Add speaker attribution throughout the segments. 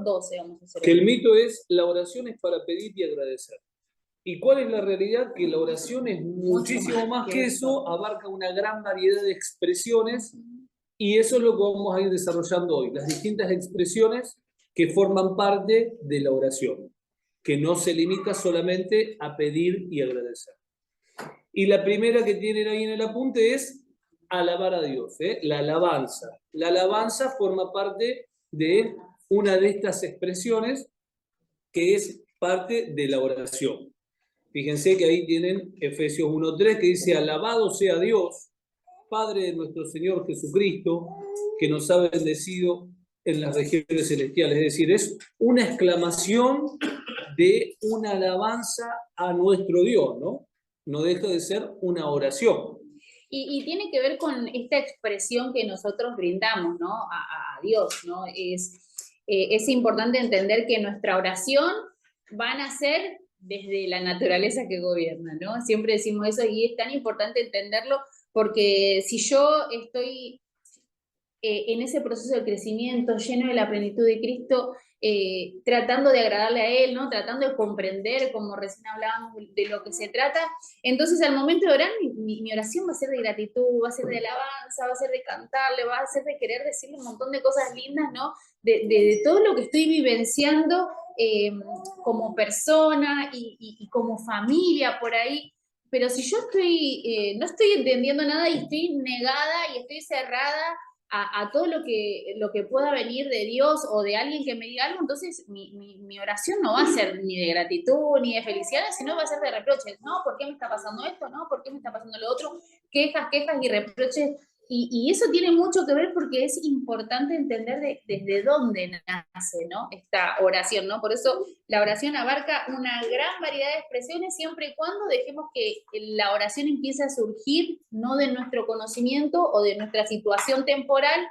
Speaker 1: 12 vamos a hacer.
Speaker 2: Que el mito es, la oración es para pedir y agradecer. ¿Y cuál es la realidad? Que la oración es muchísimo más que eso, abarca una gran variedad de expresiones, y eso es lo que vamos a ir desarrollando hoy, las distintas expresiones que forman parte de la oración, que no se limita solamente a pedir y agradecer. Y la primera que tienen ahí en el apunte es alabar a Dios, la alabanza. La alabanza forma parte de una de estas expresiones que es parte de la oración. Fíjense que ahí tienen Efesios 1:3 que dice: alabado sea Dios, Padre de nuestro Señor Jesucristo, que nos ha bendecido en las regiones celestiales. Es decir, es una exclamación de una alabanza a nuestro Dios, ¿no? No deja de ser una oración.
Speaker 1: Y tiene que ver con esta expresión que nosotros brindamos, ¿no? A Dios, ¿no? Es importante entender que nuestra oración va a nacer desde la naturaleza que gobierna, ¿no? Siempre decimos eso y es tan importante entenderlo porque si yo estoy en ese proceso de crecimiento lleno de la plenitud de Cristo, tratando de agradarle a Él, ¿no? Tratando de comprender, como recién hablábamos, de lo que se trata, entonces al momento de orar, mi oración va a ser de gratitud, va a ser de alabanza, va a ser de cantarle, va a ser de querer decirle un montón de cosas lindas, ¿no? De todo lo que estoy vivenciando como persona y como familia por ahí. Pero si yo no estoy entendiendo nada y estoy negada y estoy cerrada a todo lo que pueda venir de Dios o de alguien que me diga algo, entonces mi oración no va a ser ni de gratitud ni de felicidad, sino va a ser de reproches. No, ¿por qué me está pasando esto? No, ¿por qué me está pasando lo otro? Quejas y reproches. Y eso tiene mucho que ver porque es importante entender desde dónde nace, ¿no? Esta oración, ¿no? Por eso la oración abarca una gran variedad de expresiones siempre y cuando dejemos que la oración empiece a surgir no de nuestro conocimiento o de nuestra situación temporal,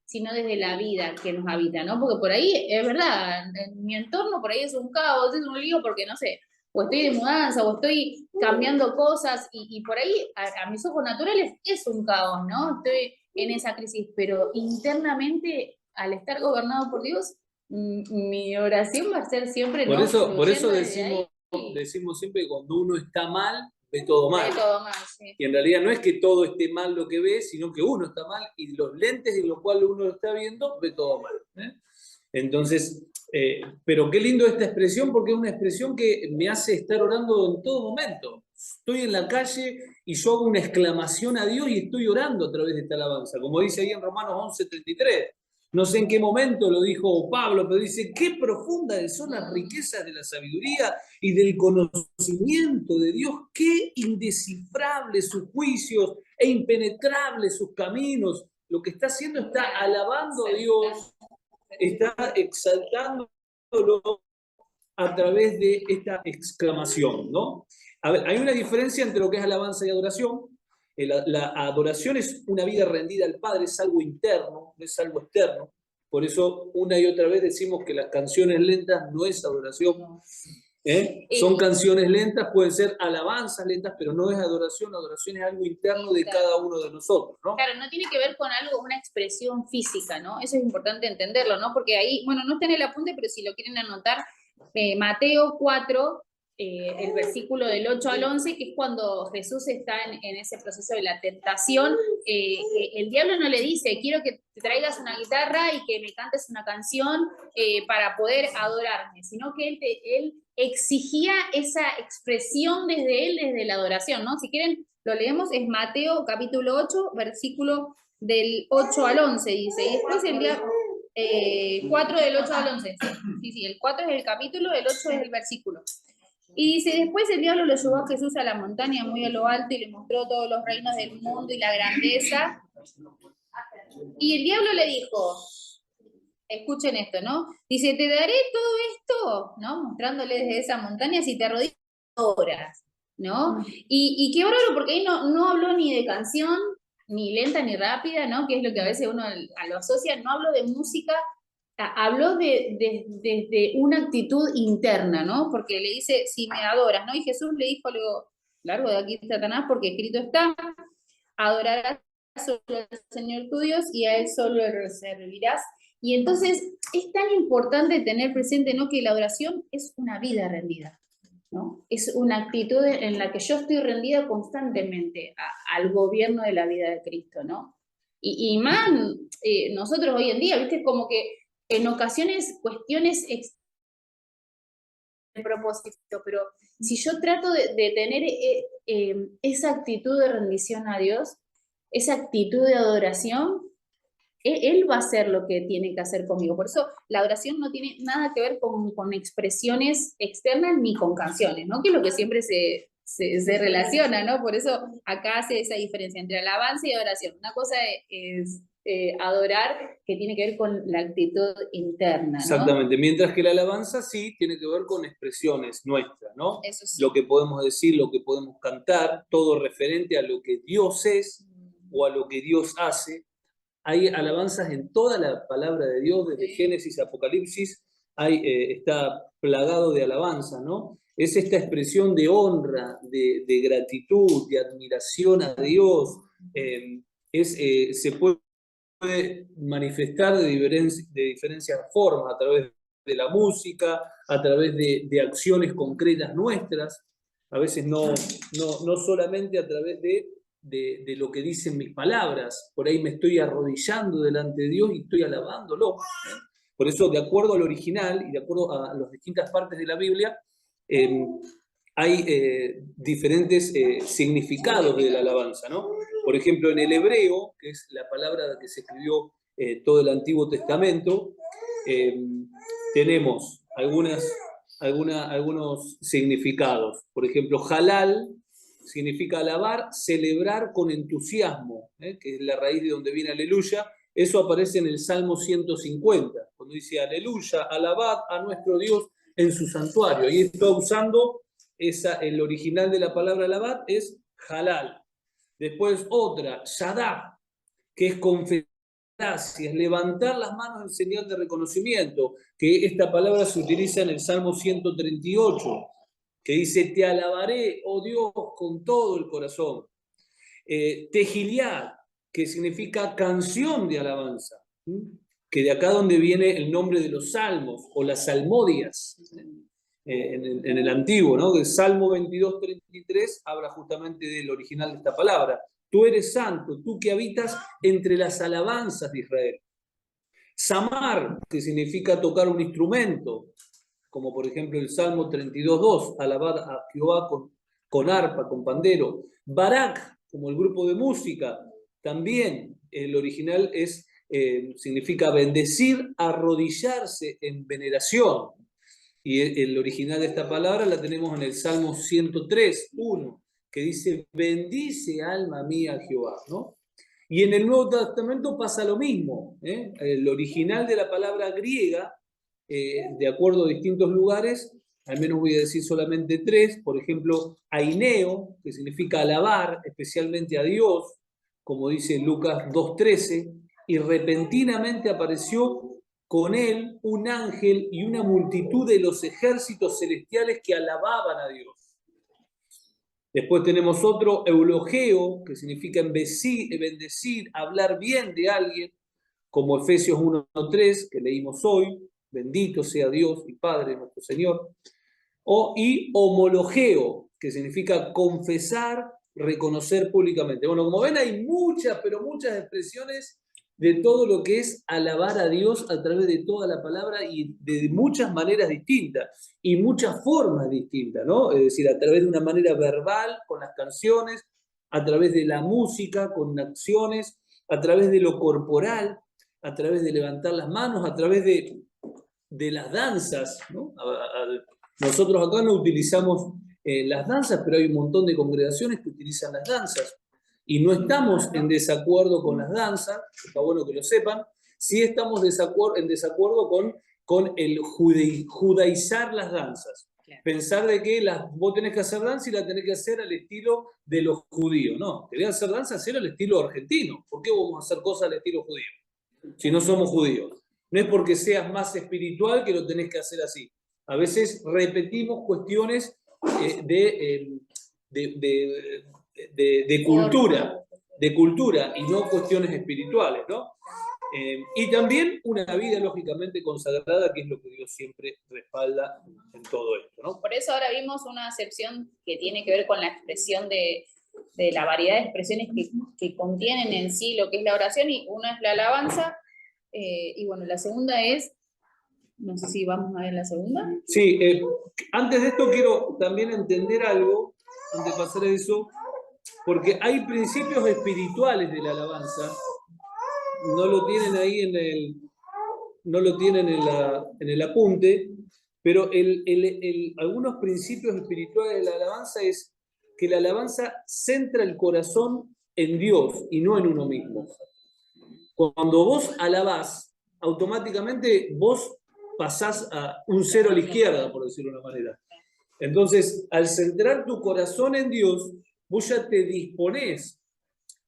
Speaker 1: sino desde la vida que nos habita, ¿no? Porque por ahí, es verdad, en mi entorno por ahí es un caos, es un lío porque, no sé, o estoy de mudanza, o estoy cambiando cosas, y por ahí, a mis ojos naturales, es un caos, ¿no? Estoy en esa crisis, pero internamente, al estar gobernado por Dios, mi oración va a ser siempre,
Speaker 2: Por
Speaker 1: ¿no?
Speaker 2: eso decimos siempre que cuando uno está mal, ve todo mal.
Speaker 1: Ve todo mal, sí.
Speaker 2: Y en realidad no es que todo esté mal lo que ve, sino que uno está mal y los lentes en los cuales uno lo está viendo, ve todo mal. Entonces, pero qué lindo esta expresión, porque es una expresión que me hace estar orando en todo momento. Estoy en la calle y yo hago una exclamación a Dios y estoy orando a través de esta alabanza. Como dice ahí en Romanos 11:33. No sé en qué momento lo dijo Pablo, pero dice, qué profundas son las riquezas de la sabiduría y del conocimiento de Dios, qué indescifrables sus juicios e impenetrables sus caminos. Lo que está haciendo está alabando a Dios, está exaltándolo a través de esta exclamación, ¿no? A ver, hay una diferencia entre lo que es alabanza y adoración. La adoración es una vida rendida al Padre, es algo interno, no es algo externo. Por eso una y otra vez decimos que las canciones lentas no es adoración. Son canciones lentas, pueden ser alabanzas lentas, pero no es adoración. Adoración es algo interno de cada uno de nosotros, ¿no?
Speaker 1: Claro, no tiene que ver con algo, una expresión física, ¿no? Eso es importante entenderlo, ¿no? Porque ahí, bueno, no está en el apunte, pero si lo quieren anotar, Mateo 4, el versículo del 8 al 11, que es cuando Jesús está en ese proceso de la tentación, el diablo no le dice, quiero que te traigas una guitarra y que me cantes una canción para poder adorarme, sino que él exigía esa expresión desde la adoración, ¿no? Si quieren, lo leemos, es Mateo capítulo 8, versículo del 8 al 11, dice, y después el diablo... 4 del 8 al 11, sí, el 4 es el capítulo, el 8 es el versículo. Y dice, después el diablo lo llevó a Jesús a la montaña muy a lo alto y le mostró todos los reinos del mundo y la grandeza. Y el diablo le dijo, escuchen esto, ¿no? Dice, te daré todo esto, ¿no? Mostrándole desde esa montaña si te arrodillas horas, ¿no? Y qué bárbaro, porque ahí no habló ni de canción, ni lenta ni rápida, ¿no? Que es lo que a veces uno lo asocia, no habló de música, habló de una actitud interna, ¿no? Porque le dice, si me adoras, ¿no? Y Jesús le dijo algo, largo de aquí Satanás, porque escrito está, adorarás solo al Señor tu Dios y a Él solo le servirás. Y entonces es tan importante tener presente, ¿no?, que la adoración es una vida rendida, ¿no? Es una actitud en la que yo estoy rendida constantemente al gobierno de la vida de Cristo, ¿no? Y más nosotros hoy en día, ¿viste? Como que en ocasiones cuestiones de propósito, pero si yo trato de tener esa actitud de rendición a Dios, esa actitud de adoración, Él va a hacer lo que tiene que hacer conmigo. Por eso la adoración no tiene nada que ver con expresiones externas ni con canciones, ¿no? Que es lo que siempre se relaciona, ¿no? Por eso acá hace esa diferencia entre alabanza y adoración. Una cosa es adorar, que tiene que ver con la actitud interna, ¿no?
Speaker 2: Exactamente, mientras que la alabanza sí tiene que ver con expresiones nuestras, ¿no?
Speaker 1: Eso sí.
Speaker 2: Lo que podemos decir, lo que podemos cantar, todo referente a lo que Dios es o a lo que Dios hace. Hay alabanzas en toda la palabra de Dios, desde Génesis a Apocalipsis, está plagado de alabanza, ¿no? Es esta expresión de honra, de gratitud, de admiración a Dios. Se puede manifestar de diferentes formas, a través de la música, a través de acciones concretas nuestras, a veces no solamente a través de lo que dicen mis palabras, por ahí me estoy arrodillando delante de Dios y estoy alabándolo. Por eso, de acuerdo al original y de acuerdo a las distintas partes de la Biblia, hay diferentes significados de la alabanza, ¿no? Por ejemplo, en el hebreo, que es la palabra que se escribió todo el Antiguo Testamento, tenemos algunos significados. Por ejemplo, halal significa alabar, celebrar con entusiasmo, que es la raíz de donde viene aleluya. Eso aparece en el Salmo 150, cuando dice aleluya, alabad a nuestro Dios en su santuario. Ahí está usando el original de la palabra alabad, es halal. Después otra, shadá, que es confesar gracias, levantar las manos en señal de reconocimiento, que esta palabra se utiliza en el Salmo 138, que dice, te alabaré, oh Dios, con todo el corazón. Tejiliá, que significa canción de alabanza, que de acá donde viene el nombre de los salmos, o las salmodias, en el antiguo, ¿no? El Salmo 22, 33 habla justamente del original de esta palabra. Tú eres santo, tú que habitas entre las alabanzas de Israel. Samar, que significa tocar un instrumento, como por ejemplo el Salmo 32.2, alabar a Jehová con arpa, con pandero. Barak, como el grupo de música, también el original significa bendecir, arrodillarse en veneración. Y el original de esta palabra la tenemos en el Salmo 103.1, que dice, bendice alma mía Jehová, ¿no? Y en el Nuevo Testamento pasa lo mismo, ¿eh? El original de la palabra griega, de acuerdo a distintos lugares, al menos voy a decir solamente tres, por ejemplo, aineo, que significa alabar, especialmente a Dios, como dice Lucas 2.13, y repentinamente apareció con él un ángel y una multitud de los ejércitos celestiales que alababan a Dios. Después tenemos otro, eulogeo, que significa bendecir, hablar bien de alguien, como Efesios 1.3, que leímos hoy, bendito sea Dios y Padre nuestro Señor. Y homologeo, que significa confesar, reconocer públicamente. Bueno, como ven, hay muchas, pero muchas expresiones de todo lo que es alabar a Dios a través de toda la palabra y de muchas maneras distintas y muchas formas distintas, ¿no? Es decir, a través de una manera verbal, con las canciones, a través de la música, con acciones, a través de lo corporal, a través de levantar las manos, a través de las danzas, ¿no? Nosotros acá no utilizamos las danzas, pero hay un montón de congregaciones que utilizan las danzas. Y no estamos en desacuerdo con las danzas, está bueno que lo sepan, sí estamos en desacuerdo con el judaizar las danzas. Claro. Pensar de que vos tenés que hacer danza y la tenés que hacer al estilo de los judíos. No, querés hacer danza, hacer al estilo argentino. ¿Por qué vamos a hacer cosas al estilo judío si no somos judíos? No es porque seas más espiritual que lo tenés que hacer así. A veces repetimos cuestiones de cultura y no cuestiones espirituales, ¿no? Y también una vida lógicamente consagrada, que es lo que Dios siempre respalda en todo esto, ¿no?
Speaker 1: Por eso ahora vimos una acepción que tiene que ver con la expresión de la variedad de expresiones que contienen en sí lo que es la oración, y una es la alabanza, y bueno, la segunda es, no sé si vamos a ver la segunda.
Speaker 2: Sí, antes de esto quiero también entender algo, antes de pasar a eso, porque hay principios espirituales de la alabanza, no lo tienen ahí no lo tienen en el apunte, pero algunos principios espirituales de la alabanza es que la alabanza centra el corazón en Dios y no en uno mismo. Cuando vos alabás, automáticamente vos pasás a un cero a la izquierda, por decirlo de una manera. Entonces, al centrar tu corazón en Dios, vos ya te disponés.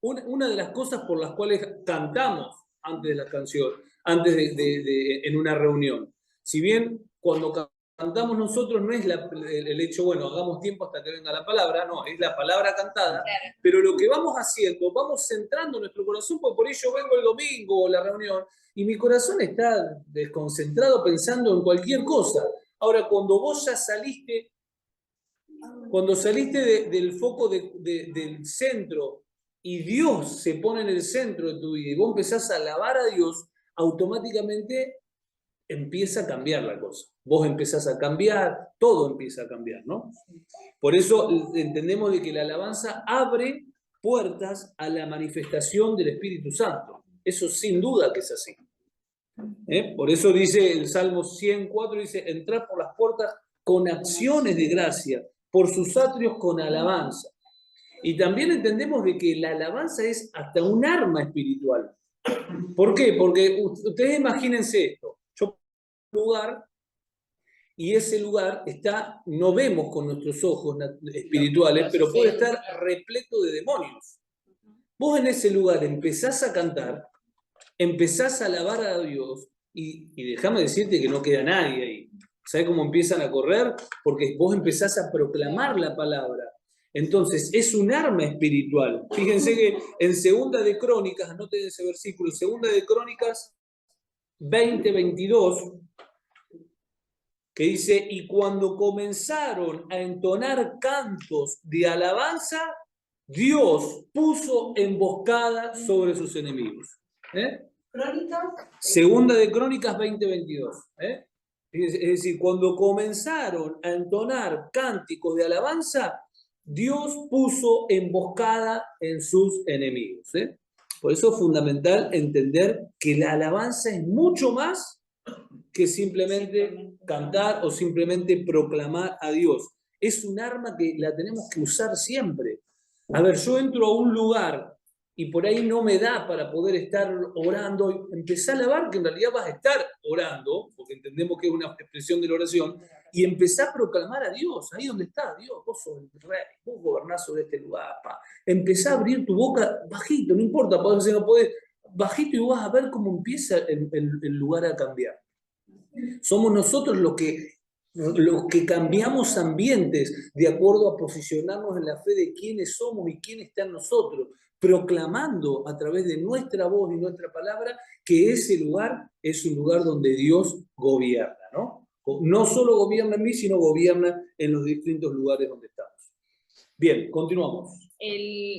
Speaker 2: Una de las cosas por las cuales cantamos antes de la canción, en una reunión, si bien cuando cantamos nosotros no es el hecho, bueno, hagamos tiempo hasta que venga la palabra, no, es la palabra cantada, pero lo que vamos haciendo, vamos centrando nuestro corazón, porque por ello vengo el domingo o la reunión, y mi corazón está desconcentrado pensando en cualquier cosa. Ahora, cuando vos ya saliste, del foco del centro, y Dios se pone en el centro de tu vida, y vos empezás a alabar a Dios, automáticamente empieza a cambiar la cosa. Vos empezás a cambiar, todo empieza a cambiar, ¿no? Por eso entendemos de que la alabanza abre puertas a la manifestación del Espíritu Santo. Eso sin duda que es así. Por eso dice el Salmo 104, dice, entrad por las puertas con acciones de gracia, por sus atrios con alabanza. Y también entendemos de que la alabanza es hasta un arma espiritual. ¿Por qué? Porque ustedes imagínense esto. Yo voy a un lugar y ese lugar está, no vemos con nuestros ojos espirituales, pero puede estar repleto de demonios. Vos en ese lugar empezás a cantar, empezás a alabar a Dios y déjame decirte que no queda nadie ahí. ¿Sabés cómo empiezan a correr? Porque vos empezás a proclamar la palabra. Entonces, es un arma espiritual. Fíjense que en Segunda de Crónicas, anoten ese versículo, Segunda de Crónicas 20:22, que dice, y cuando comenzaron a entonar cantos de alabanza, Dios puso emboscada sobre sus enemigos. ¿Crónicas? Segunda de Crónicas 20:22. Es decir, cuando comenzaron a entonar cánticos de alabanza, Dios puso emboscada en sus enemigos. Por eso es fundamental entender que la alabanza es mucho más que simplemente cantar o simplemente proclamar a Dios. Es un arma que la tenemos que usar siempre. A ver, yo entro a un lugar y por ahí no me da para poder estar orando, empecé a alabar, que en realidad vas a estar orando, porque entendemos que es una expresión de la oración, y empecé a proclamar a Dios, ahí donde está Dios, vos sos el rey, vos gobernás sobre este lugar, pa. Empecé a abrir tu boca bajito, no importa, si no podés, bajito, y vas a ver cómo empieza el lugar a cambiar. Somos nosotros los que cambiamos ambientes de acuerdo a posicionarnos en la fe de quiénes somos y quién está en nosotros, proclamando a través de nuestra voz y nuestra palabra que ese lugar es un lugar donde Dios gobierna, ¿no? No solo gobierna en mí, sino gobierna en los distintos lugares donde estamos. Bien, continuamos.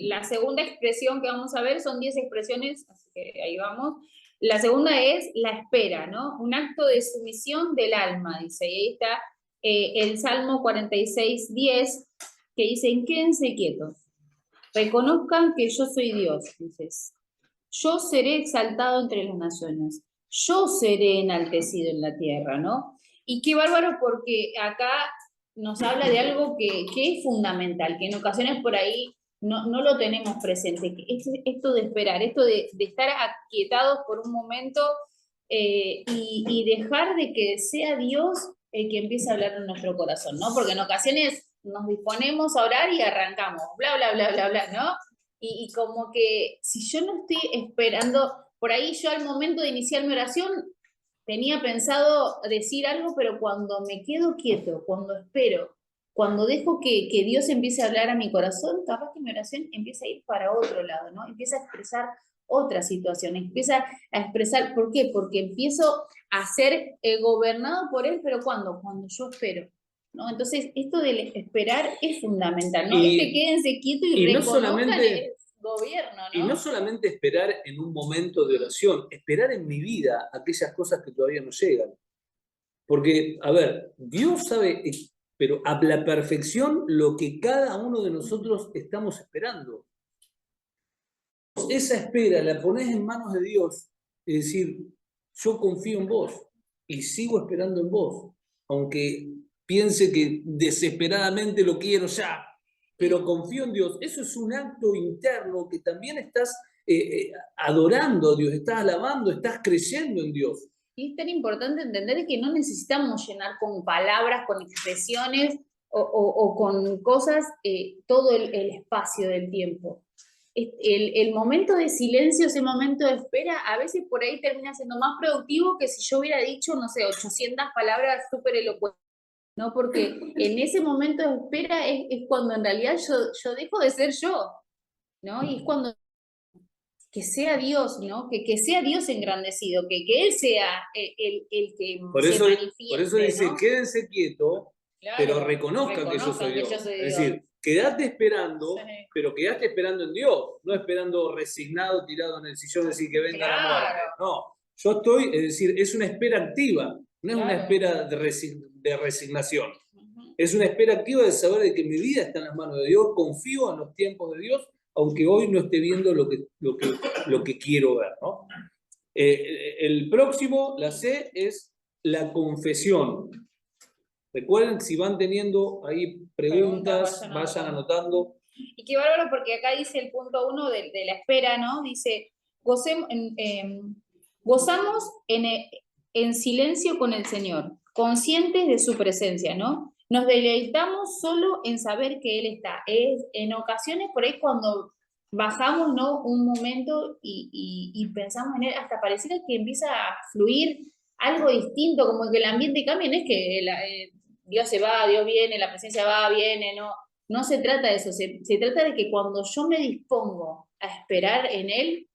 Speaker 1: La segunda expresión que vamos a ver son 10 expresiones, así que ahí vamos. La segunda es la espera, ¿no? Un acto de sumisión del alma, dice. Y ahí está el Salmo 46:10, que dice, quédense quietos, reconozcan que yo soy Dios, dices. Yo seré exaltado entre las naciones, yo seré enaltecido en la tierra, ¿no? Y qué bárbaro, porque acá nos habla de algo que es fundamental, que en ocasiones por ahí no lo tenemos presente, que es esto de esperar, esto de estar aquietados por un momento y dejar de que sea Dios el que empiece a hablar en nuestro corazón, ¿no? Porque en ocasiones nos disponemos a orar y arrancamos, bla, bla, bla, bla, bla, ¿no? Y como que si yo no estoy esperando, por ahí yo al momento de iniciar mi oración tenía pensado decir algo, pero cuando me quedo quieto, cuando espero, cuando dejo que Dios empiece a hablar a mi corazón, capaz que mi oración empieza a ir para otro lado, ¿no? Empieza a expresar otra situación, empieza a expresar, ¿por qué? Porque empiezo a ser gobernado por él, pero ¿cuándo? Cuando yo espero, ¿no? Entonces, esto del esperar es fundamental, ¿no? Quédense quietos y
Speaker 2: no
Speaker 1: reconozcan
Speaker 2: solamente,
Speaker 1: el gobierno,
Speaker 2: y no
Speaker 1: ¿no?
Speaker 2: solamente esperar en un momento de oración, esperar en mi vida aquellas cosas que todavía no llegan. Porque, a ver, Dios sabe, pero a la perfección lo que cada uno de nosotros estamos esperando. Esa espera la pones en manos de Dios, es decir, yo confío en vos y sigo esperando en vos, aunque piense que desesperadamente lo quiero ya, pero confío en Dios. Eso es un acto interno que también estás adorando a Dios, estás alabando, estás creyendo en Dios.
Speaker 1: Y es tan importante entender que no necesitamos llenar con palabras, con expresiones o con cosas todo el espacio del tiempo. El momento de silencio, ese momento de espera, a veces por ahí termina siendo más productivo que si yo hubiera dicho, no sé, 800 palabras súper elocuentes, ¿no? Porque en ese momento de espera es cuando en realidad yo dejo de ser yo, ¿no? Y es cuando que sea Dios, ¿no? Que sea Dios engrandecido, que Él sea el que se manifieste,
Speaker 2: por eso dice,
Speaker 1: ¿no?
Speaker 2: quédense quietos,
Speaker 1: Claro,
Speaker 2: pero reconozcan que yo soy Dios. Es decir, quédate esperando, sí, pero quédate esperando en Dios, no esperando resignado, tirado en el sillón, decir que venga la muerte. No, yo estoy, es decir, es una espera activa, no es una espera de resignación. Es una espera activa de saber de que mi vida está en las manos de Dios, confío en los tiempos de Dios, aunque hoy no esté viendo lo que quiero ver, ¿no? El próximo, la C, es la confesión. Recuerden, si van teniendo ahí preguntas, vayan anotando.
Speaker 1: Y qué bárbaro, porque acá dice el punto 1 de la espera, ¿no? Dice, gozamos en silencio con el Señor, conscientes de su presencia, ¿no? Nos deleitamos solo en saber que Él está. En ocasiones, por ahí cuando bajamos, ¿no? Un momento y pensamos en Él, hasta pareciera que empieza a fluir algo distinto, como que el ambiente cambia, no es que Dios se va, Dios viene, la presencia va, viene, no, no se trata de eso, se trata de que cuando yo me dispongo a esperar en Él,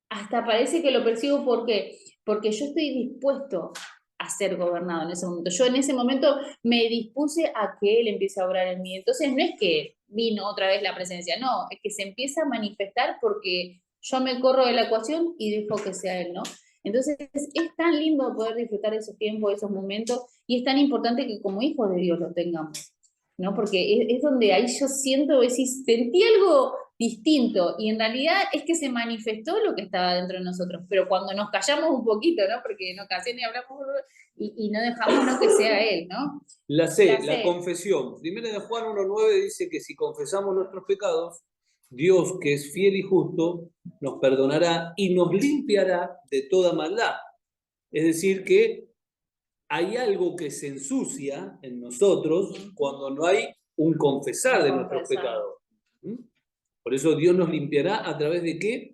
Speaker 1: hasta parece que lo percibo porque yo estoy dispuesto a ser gobernado en ese momento. Yo en ese momento me dispuse a que Él empiece a obrar en mí. Entonces no es que vino otra vez la presencia, no, es que se empieza a manifestar porque yo me corro de la ecuación y dejo que sea Él, ¿no? Entonces es tan lindo poder disfrutar de esos tiempos, de esos momentos, y es tan importante que como hijos de Dios lo tengamos, ¿no? Porque es donde ahí yo siento, sentí algo distinto, y en realidad es que se manifestó lo que estaba dentro de nosotros, pero cuando nos callamos un poquito, ¿no? Porque en ocasiones hablamos y no dejamos, ¿no?, que sea Él, ¿no?
Speaker 2: La C, la confesión. Primera de Juan 1.9 dice que si confesamos nuestros pecados, Dios, que es fiel y justo, nos perdonará y nos limpiará de toda maldad. Es decir, que hay algo que se ensucia en nosotros cuando no hay un confesar de nuestros pecados. Por eso Dios nos limpiará a través de ¿qué?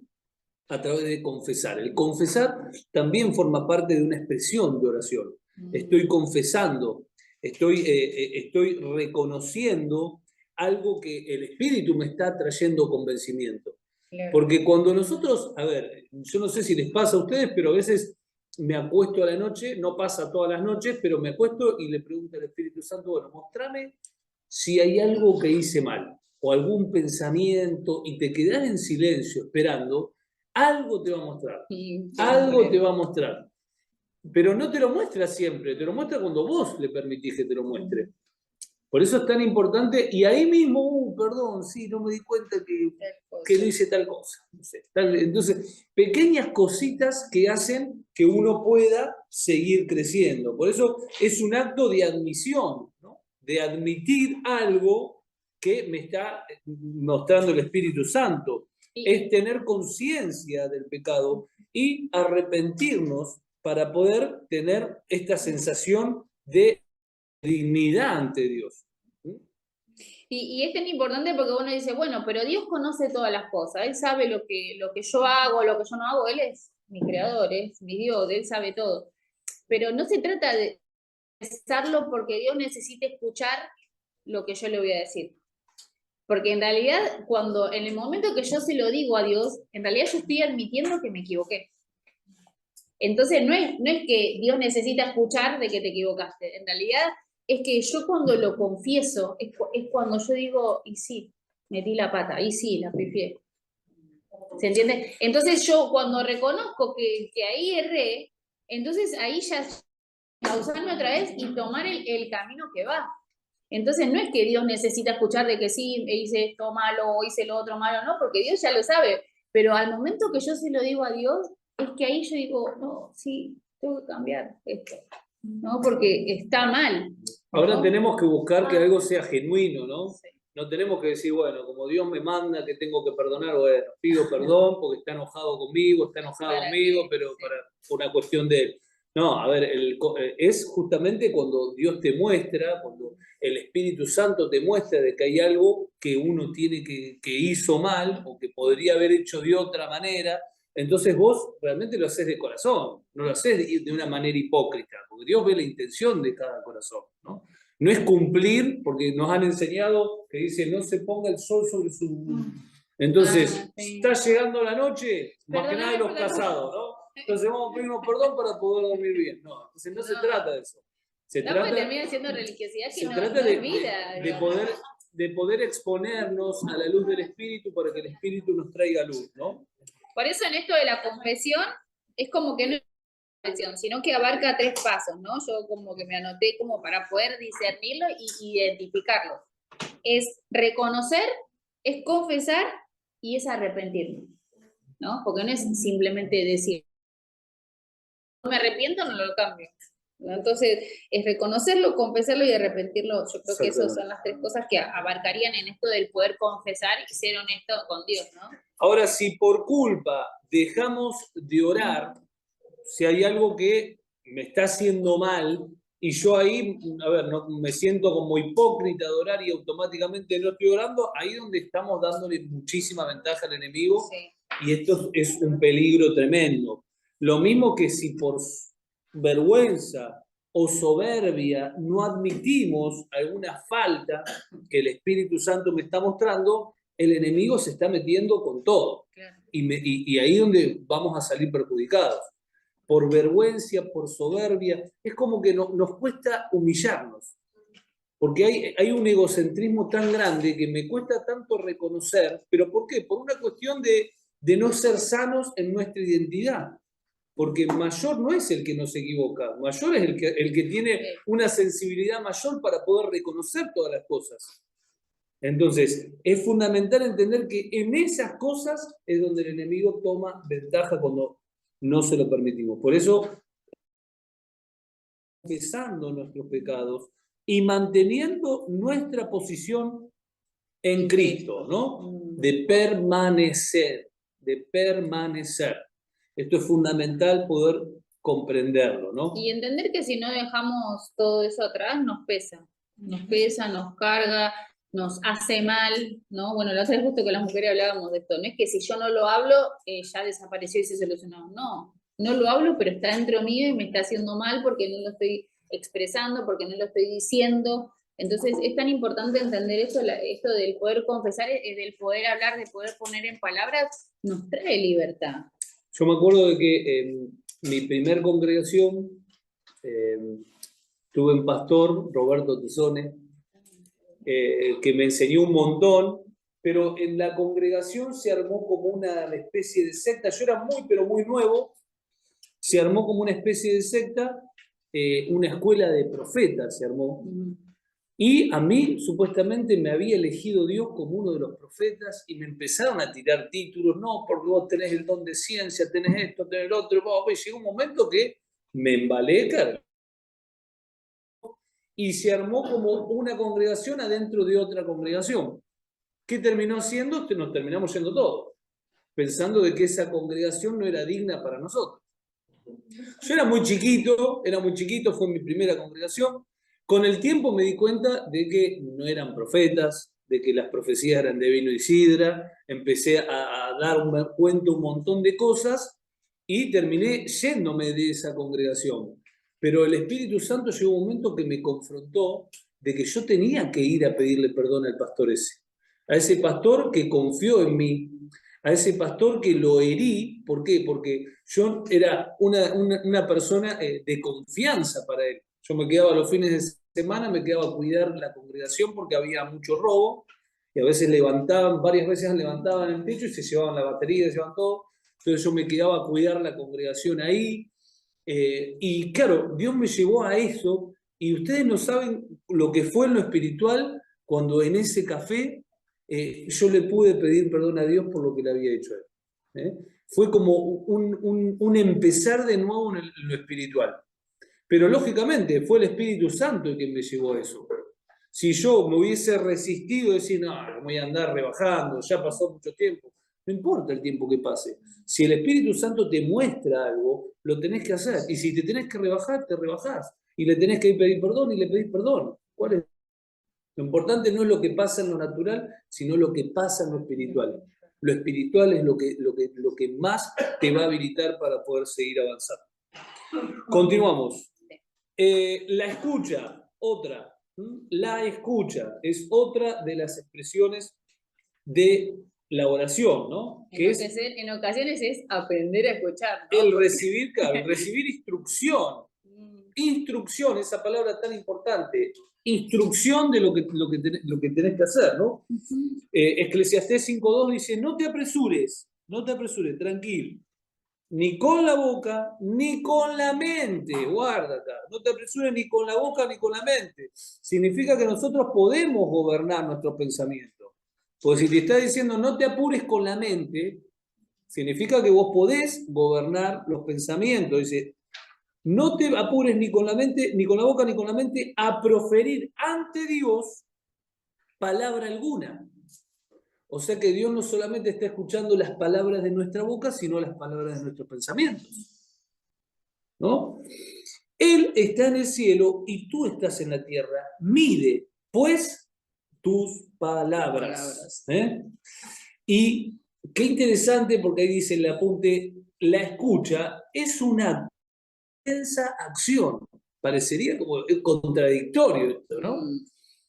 Speaker 2: A través de confesar. El confesar también forma parte de una expresión de oración. Estoy confesando, estoy reconociendo algo que el Espíritu me está trayendo convencimiento. Claro. Porque cuando nosotros, a ver, yo no sé si les pasa a ustedes, pero a veces me acuesto a la noche, no pasa todas las noches, pero me acuesto y le pregunto al Espíritu Santo, bueno, mostrame si hay algo que hice mal o algún pensamiento, y te quedás en silencio esperando, algo te va a mostrar, algo te va a mostrar. Pero no te lo muestra siempre, te lo muestra cuando vos le permitís que te lo muestre. Por eso es tan importante, y ahí mismo, perdón, sí, no me di cuenta que no hice tal cosa. No sé, entonces, pequeñas cositas que hacen que uno pueda seguir creciendo. Por eso es un acto de admisión, ¿no? De admitir algo que me está mostrando el Espíritu Santo. Es tener conciencia del pecado y arrepentirnos para poder tener esta sensación de dignidad ante Dios.
Speaker 1: Y es tan importante porque uno dice, bueno, pero Dios conoce todas las cosas, Él sabe lo que yo hago, lo que yo no hago, Él es mi creador, es mi Dios, Él sabe todo. Pero no se trata de pensarlo porque Dios necesita escuchar lo que yo le voy a decir. Porque en realidad, en el momento que yo se lo digo a Dios, en realidad yo estoy admitiendo que me equivoqué. Entonces no es que Dios necesita escuchar de que te equivocaste. En realidad es que yo cuando lo confieso, es cuando yo digo, y sí, metí la pata, y sí, la pifié. ¿Se entiende? Entonces yo cuando reconozco que ahí erré, entonces ahí ya pausarme otra vez y tomar el camino que va. Entonces no es que Dios necesita escuchar de que sí, hice esto malo o hice lo otro malo, no, porque Dios ya lo sabe. Pero al momento que yo se lo digo a Dios, es que ahí yo digo, no, sí, tengo que cambiar esto, ¿no? Porque está mal.
Speaker 2: Ahora
Speaker 1: ¿no?
Speaker 2: tenemos que buscar que algo sea genuino, ¿no?
Speaker 1: Sí.
Speaker 2: No tenemos que decir, bueno, como Dios me manda que tengo que perdonar, bueno, pido perdón porque está enojado conmigo, está enojada conmigo, pero
Speaker 1: Sí.
Speaker 2: por una cuestión de él. No, a ver, es justamente cuando Dios te muestra, cuando el Espíritu Santo te muestra de que hay algo que uno tiene que hizo mal o que podría haber hecho de otra manera. Entonces vos realmente lo haces de corazón, no lo haces de una manera hipócrita, porque Dios ve la intención de cada corazón, ¿no? No es cumplir, porque nos han enseñado que dice no se ponga el sol sobre su... Entonces,
Speaker 1: sí.
Speaker 2: está llegando la noche, más que
Speaker 1: Perdóname
Speaker 2: nada de los
Speaker 1: por la
Speaker 2: casados, ¿no? Entonces vamos a pedirnos perdón para poder dormir bien. No, entonces no se trata de eso. Se
Speaker 1: No, porque
Speaker 2: trata,
Speaker 1: termina siendo religiosidad que
Speaker 2: se
Speaker 1: no
Speaker 2: trata
Speaker 1: es vida.
Speaker 2: de poder exponernos a la luz del Espíritu para que el Espíritu nos traiga luz, ¿no?
Speaker 1: Por eso en esto de la confesión, es como que no es una confesión, sino que abarca 3 pasos, ¿no? Yo como que me anoté como para poder discernirlo y identificarlo. Es reconocer, es confesar y es arrepentirme, ¿no? Porque no es simplemente decir, no me arrepiento, no lo cambio. ¿No? Entonces, es reconocerlo, confesarlo y arrepentirlo. Yo creo que esas son las 3 cosas que abarcarían en esto del poder confesar y ser honesto con Dios, ¿no?
Speaker 2: Ahora, si por culpa dejamos de orar, si hay algo que me está haciendo mal y yo ahí, a ver, no, me siento como hipócrita de orar y automáticamente no estoy orando, ahí es donde estamos dándole muchísima ventaja al enemigo. Sí. Y esto es un peligro tremendo. Lo mismo que si por vergüenza o soberbia no admitimos alguna falta que el Espíritu Santo me está mostrando, el enemigo se está metiendo con todo. Claro. Y ahí es donde vamos a salir perjudicados. Por vergüenza, por soberbia, es como que nos cuesta humillarnos, porque hay un egocentrismo tan grande que me cuesta tanto reconocer, pero ¿por qué? Por una cuestión de no ser sanos en nuestra identidad, porque mayor no es el que no se equivoca, mayor es el que tiene una sensibilidad mayor para poder reconocer todas las cosas. Entonces, es fundamental entender que en esas cosas es donde el enemigo toma ventaja cuando no se lo permitimos. Por eso, confesando nuestros pecados y manteniendo nuestra posición en Cristo, ¿no? De permanecer, de permanecer. Esto es fundamental poder comprenderlo, ¿no?
Speaker 1: Y entender que si no dejamos todo eso atrás, nos pesa, nos carga, nos hace mal, ¿no? Bueno, la otra vez justo con las mujeres hablábamos de esto, no es que si yo no lo hablo, ya desapareció y se solucionó, no lo hablo, pero está dentro mío y me está haciendo mal porque no lo estoy expresando, porque no lo estoy diciendo. Entonces es tan importante entender esto del poder confesar, del poder hablar, de poder poner en palabras, nos trae libertad.
Speaker 2: Yo me acuerdo de que mi primer congregación tuve un pastor, Roberto Tizone, que me enseñó un montón, pero en la congregación se armó como una especie de secta. Yo era pero muy nuevo. Se armó como una especie de secta, una escuela de profetas se armó. Y a mí, supuestamente, me había elegido Dios como uno de los profetas y me empezaron a tirar títulos. No, porque vos tenés el don de ciencia, tenés esto, tenés el otro. Y llegó un momento que me embalé, claro. Y se armó como una congregación adentro de otra congregación. ¿Qué terminó siendo? Nos terminamos yendo todos, pensando de que esa congregación no era digna para nosotros. Yo era muy chiquito, fue mi primera congregación. Con el tiempo me di cuenta de que no eran profetas, de que las profecías eran de vino y sidra, empecé a dar cuenta un montón de cosas y terminé yéndome de esa congregación. Pero el Espíritu Santo llegó un momento que me confrontó de que yo tenía que ir a pedirle perdón al pastor ese. a ese pastor que confió en mí, a ese pastor que lo herí. ¿Por qué? Porque yo era una persona de confianza para él. Yo me quedaba los fines de semana, me quedaba a cuidar la congregación porque había mucho robo, y a veces varias veces levantaban el techo y se llevaban la batería, se llevaban todo. Entonces yo me quedaba a cuidar la congregación ahí. Y claro, Dios me llevó a eso, y ustedes no saben lo que fue en lo espiritual cuando en ese café yo le pude pedir perdón a Dios por lo que le había hecho a él. Fue como un empezar de nuevo en lo espiritual. Pero lógicamente fue el Espíritu Santo el que me llevó a eso. Si yo me hubiese resistido a decir, no, voy a andar rebajando, ya pasó mucho tiempo, no importa el tiempo que pase. Si el Espíritu Santo te muestra algo, lo tenés que hacer. Y si te tenés que rebajar, te rebajás. Y le tenés que pedir perdón y le pedís perdón. ¿Cuál es? Lo importante no es lo que pasa en lo natural, sino lo que pasa en lo espiritual. Lo espiritual es lo que más te va a habilitar para poder seguir avanzando. Continuamos. La escucha, otra. La escucha es otra de las expresiones de la oración, ¿no?
Speaker 1: En ocasiones es aprender a escuchar, ¿no?
Speaker 2: El recibir, claro, el recibir instrucción. Instrucción, esa palabra tan importante. Instrucción de lo que tenés que hacer, ¿no? Eclesiastés 5.2 dice, no te apresures, tranquilo. Ni con la boca, ni con la mente. Guarda acá. No te apresures ni con la boca, ni con la mente. Significa que nosotros podemos gobernar nuestros pensamientos. Porque si te está diciendo no te apures con la mente, significa que vos podés gobernar los pensamientos. Dice, no te apures ni con la mente, ni con la boca, ni con la mente a proferir ante Dios palabra alguna. O sea que Dios no solamente está escuchando las palabras de nuestra boca, sino las palabras de nuestros pensamientos. ¿No? Él está en el cielo y tú estás en la tierra. Mide, pues, tus palabras. Y qué interesante, porque ahí dice el apunte, la escucha es una intensa acción. Parecería como contradictorio esto, ¿no?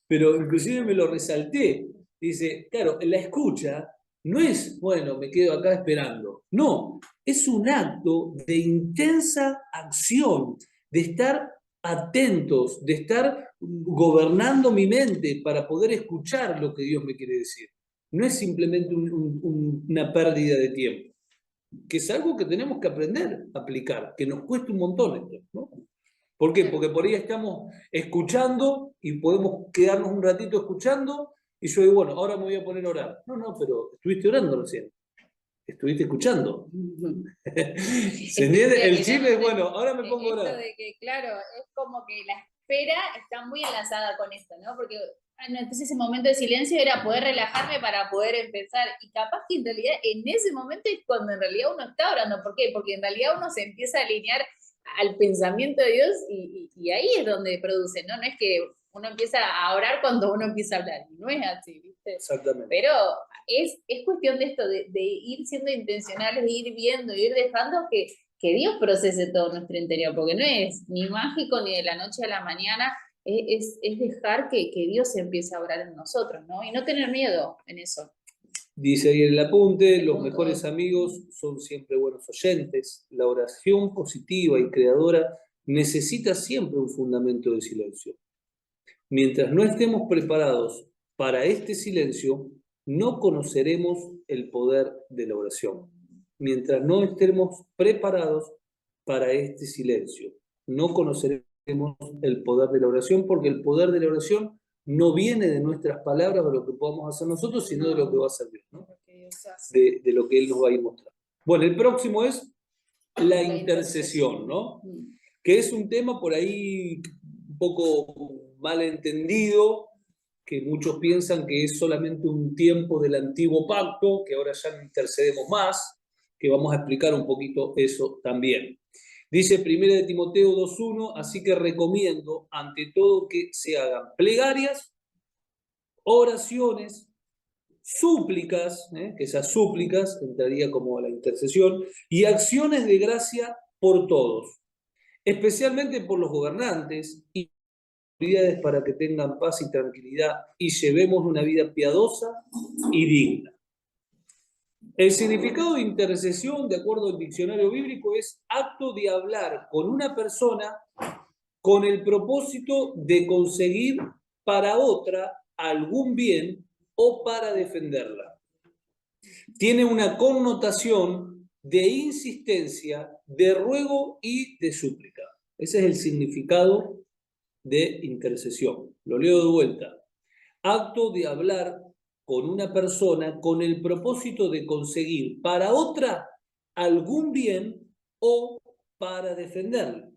Speaker 2: Pero inclusive me lo resalté. Dice, claro, la escucha no es, bueno, me quedo acá esperando. No, es un acto de intensa acción, de estar atentos, de estar gobernando mi mente para poder escuchar lo que Dios me quiere decir. No es simplemente una pérdida de tiempo, que es algo que tenemos que aprender a aplicar, que nos cuesta un montón esto, ¿no? ¿Por qué? Porque por ahí estamos escuchando y podemos quedarnos un ratito escuchando y yo digo, bueno, ahora me voy a poner a orar. No, pero estuviste orando recién. Estuviste escuchando. ¿Se entiende? El chile es, bueno, ahora me pongo a orar.
Speaker 1: De que, claro, es como que la espera está muy enlazada con esto, ¿no? Porque entonces ese momento de silencio era poder relajarme para poder empezar. Y capaz que en realidad en ese momento es cuando en realidad uno está orando. ¿Por qué? Porque en realidad uno se empieza a alinear al pensamiento de Dios y ahí es donde produce, ¿no? No es que uno empieza a orar cuando uno empieza a hablar, no es así, ¿viste?
Speaker 2: Exactamente.
Speaker 1: Pero es cuestión de esto, de ir siendo intencionales, de ir viendo, de ir dejando que Dios procese todo nuestro interior, porque no es ni mágico ni de la noche a la mañana, es dejar que Dios empiece a obrar en nosotros, ¿no? Y no tener miedo en eso.
Speaker 2: Dice ahí en el apunte, los mejores amigos son siempre buenos oyentes. La oración positiva y creadora necesita siempre un fundamento de silencio. Mientras no estemos preparados para este silencio, no conoceremos el poder de la oración. Mientras no estemos preparados para este silencio, no conoceremos el poder de la oración, porque el poder de la oración no viene de nuestras palabras o de lo que podamos hacer nosotros, sino de lo que va a hacer Dios, ¿no? De lo que Él nos va a ir mostrando. Bueno, el próximo es la intercesión, ¿no? Que es un tema por ahí un poco mal entendido, que muchos piensan que es solamente un tiempo del antiguo pacto, que ahora ya no intercedemos más, que vamos a explicar un poquito eso también. Dice 1 Timoteo 2.1, así que recomiendo ante todo que se hagan plegarias, oraciones, súplicas, que esas súplicas entraría como la intercesión, y acciones de gracia por todos, especialmente por los gobernantes y autoridades para que tengan paz y tranquilidad y llevemos una vida piadosa y digna. El significado de intercesión, de acuerdo al diccionario bíblico, es acto de hablar con una persona con el propósito de conseguir para otra algún bien o para defenderla. Tiene una connotación de insistencia, de ruego y de súplica. Ese es el significado de intercesión. Lo leo de vuelta. Acto de hablar con una persona con el propósito de conseguir para otra algún bien o para defenderla.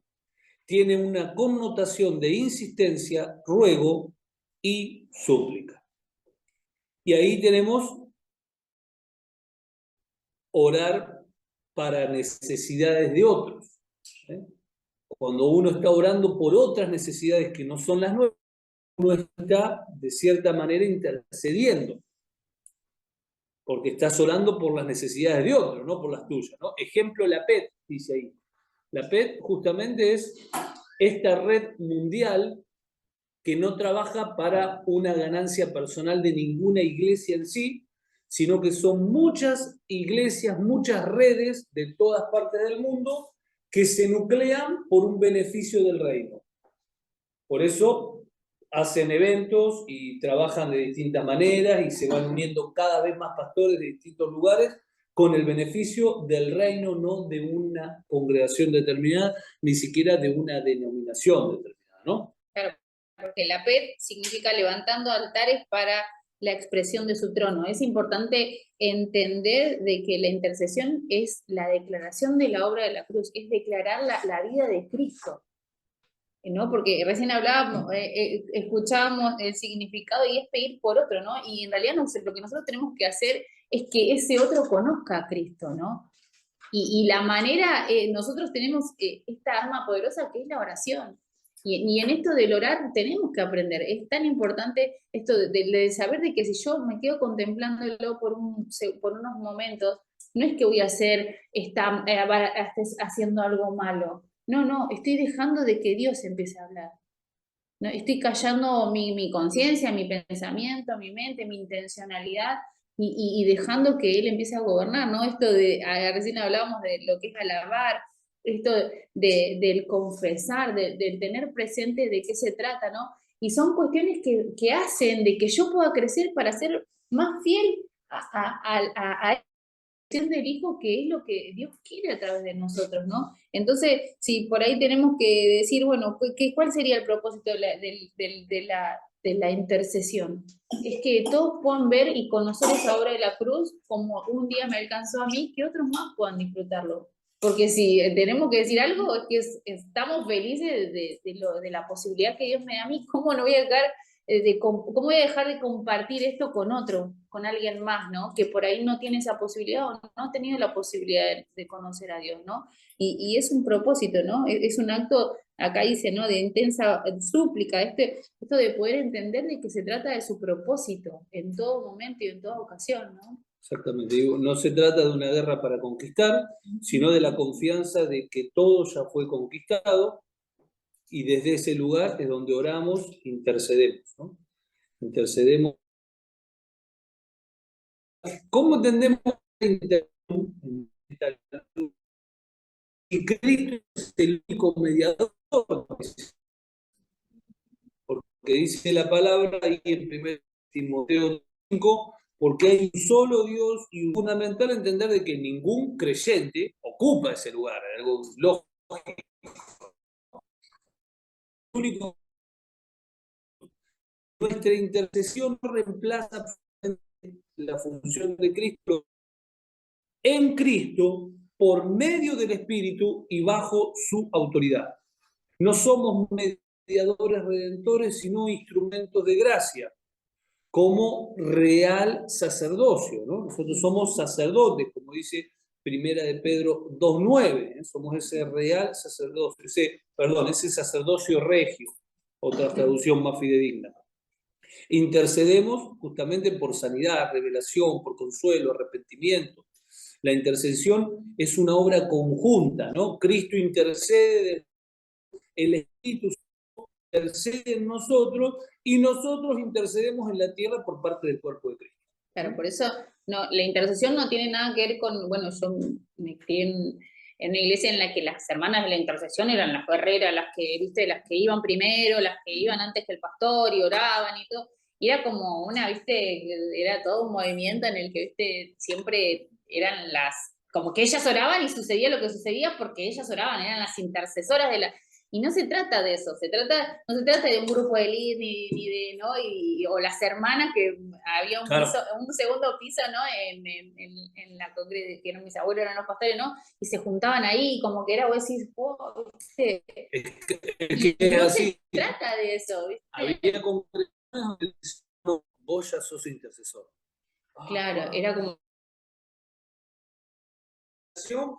Speaker 2: Tiene una connotación de insistencia, ruego y súplica. Y ahí tenemos orar para necesidades de otros. Cuando uno está orando por otras necesidades que no son las nuestras, uno está de cierta manera intercediendo, porque estás orando por las necesidades de otros, no por las tuyas, ¿no? Ejemplo, la PET, dice ahí. La PET justamente es esta red mundial que no trabaja para una ganancia personal de ninguna iglesia en sí, sino que son muchas iglesias, muchas redes de todas partes del mundo que se nuclean por un beneficio del reino. Por eso hacen eventos y trabajan de distintas maneras y se van uniendo cada vez más pastores de distintos lugares con el beneficio del reino, no de una congregación determinada, ni siquiera de una denominación determinada, ¿no?
Speaker 1: Claro, porque la PET significa levantando altares para la expresión de su trono. Es importante entender de que la intercesión es la declaración de la obra de la cruz, es declarar la vida de Cristo, ¿no? Porque recién hablábamos, escuchábamos el significado y es pedir por otro, ¿no? Y en realidad lo que nosotros tenemos que hacer es que ese otro conozca a Cristo, ¿no? Y la manera, nosotros tenemos esta arma poderosa que es la oración. Y en esto del orar tenemos que aprender. Es tan importante esto de saber de que si yo me quedo contemplándolo por unos momentos, no es que voy a haciendo algo malo. No, no, estoy dejando de que Dios empiece a hablar. ¿No? Estoy callando mi conciencia, mi pensamiento, mi mente, mi intencionalidad y dejando que Él empiece a gobernar, ¿no? Esto recién hablábamos de lo que es alabar, esto del confesar, del tener presente de qué se trata, ¿no? Y son cuestiones que hacen de que yo pueda crecer para ser más fiel a del Hijo, que es lo que Dios quiere a través de nosotros, ¿no? Entonces, si por ahí tenemos que decir, bueno, ¿cuál sería el propósito de la intercesión? Es que todos puedan ver y conocer esa obra de la cruz como un día me alcanzó a mí, que otros más puedan disfrutarlo. Porque si tenemos que decir algo, es que estamos felices de la posibilidad que Dios me da a mí. ¿Cómo no voy a dejar cómo voy a dejar de compartir esto con otro, con alguien más, ¿no? Que por ahí no tiene esa posibilidad o no ha tenido la posibilidad de conocer a Dios, ¿no? Y es un propósito, ¿no? Es un acto, acá dice, ¿no? De intensa súplica, esto de poder entender de que se trata de su propósito en todo momento y en toda ocasión, ¿no?
Speaker 2: Exactamente, digo, no se trata de una guerra para conquistar, sino de la confianza de que todo ya fue conquistado y desde ese lugar es donde oramos, intercedemos, ¿no? Intercedemos. ¿Cómo entendemos la intercesión? Y Cristo es el único mediador, porque dice la palabra ahí en 1 Timoteo 5, porque hay un solo Dios y es fundamental entender de que ningún creyente ocupa ese lugar, algo lógico. Nuestra intercesión no reemplaza la función de Cristo en Cristo por medio del Espíritu y bajo su autoridad. No somos mediadores redentores, sino instrumentos de gracia, como real sacerdocio, ¿no? Nosotros somos sacerdotes, como dice Primera de Pedro 2:9, ¿eh? Somos ese real sacerdocio, ese sacerdocio regio, otra traducción más fidedigna. Intercedemos justamente por sanidad, revelación, por consuelo, arrepentimiento. La intercesión es una obra conjunta, ¿no? Cristo intercede, el Espíritu intercede en nosotros y nosotros intercedemos en la tierra por parte del cuerpo de Cristo.
Speaker 1: Claro, por eso no, la intercesión no tiene nada que ver con, bueno, yo me crié en una iglesia en la que las hermanas de la intercesión eran las guerreras, las que, viste, las que iban primero, las que iban antes que el pastor y oraban y todo. Y era como una, viste, era todo un movimiento en el que, viste, siempre eran como que ellas oraban y sucedía lo que sucedía porque ellas oraban, eran las intercesoras de la... Y no se trata de eso, no se trata de un grupo de elite ni de, ¿no? O las hermanas que había un, piso, un segundo piso, ¿no? En la congregación, que eran mis abuelos, eran los pastores, ¿no? Y se juntaban ahí, como que era, vos decís, oh, ¿viste? Y no se trata de eso, ¿viste?
Speaker 2: Había congregaciones donde decían, vos ya sos intercesor.
Speaker 1: Claro, era como...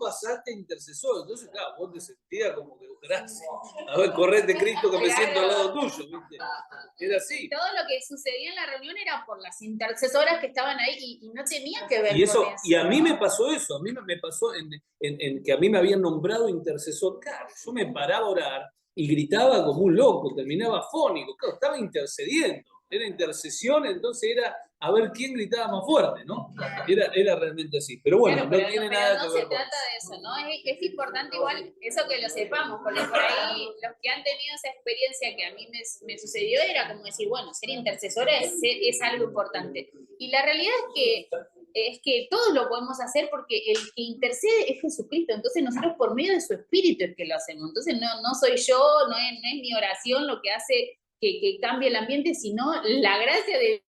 Speaker 2: pasaste intercesor, entonces claro, vos te sentías como que gracias, a ver, correte Cristo que me siento al lado tuyo, ¿viste? Era así.
Speaker 1: Todo lo que sucedía en la reunión era por las intercesoras que estaban ahí y no tenían que ver
Speaker 2: con eso. Y a mí
Speaker 1: ¿no?
Speaker 2: me pasó eso, a mí me pasó en que a mí me habían nombrado intercesor, claro, yo me paraba a orar y gritaba como un loco, terminaba fónico, claro, estaba intercediendo, era intercesión, entonces era a ver quién gritaba más fuerte, ¿no? Era realmente así. Pero bueno,
Speaker 1: claro, pero
Speaker 2: no tiene nada que ver.
Speaker 1: No se trata de eso, ¿no? Es importante igual eso que lo sepamos, porque por ahí los que han tenido esa experiencia que a mí me sucedió era como decir, bueno, ser intercesora es algo importante. Y la realidad es que todos lo podemos hacer porque el que intercede es Jesucristo, entonces nosotros por medio de su Espíritu es que lo hacemos. Entonces no soy yo, no es mi oración lo que hace que cambie el ambiente, sino la gracia de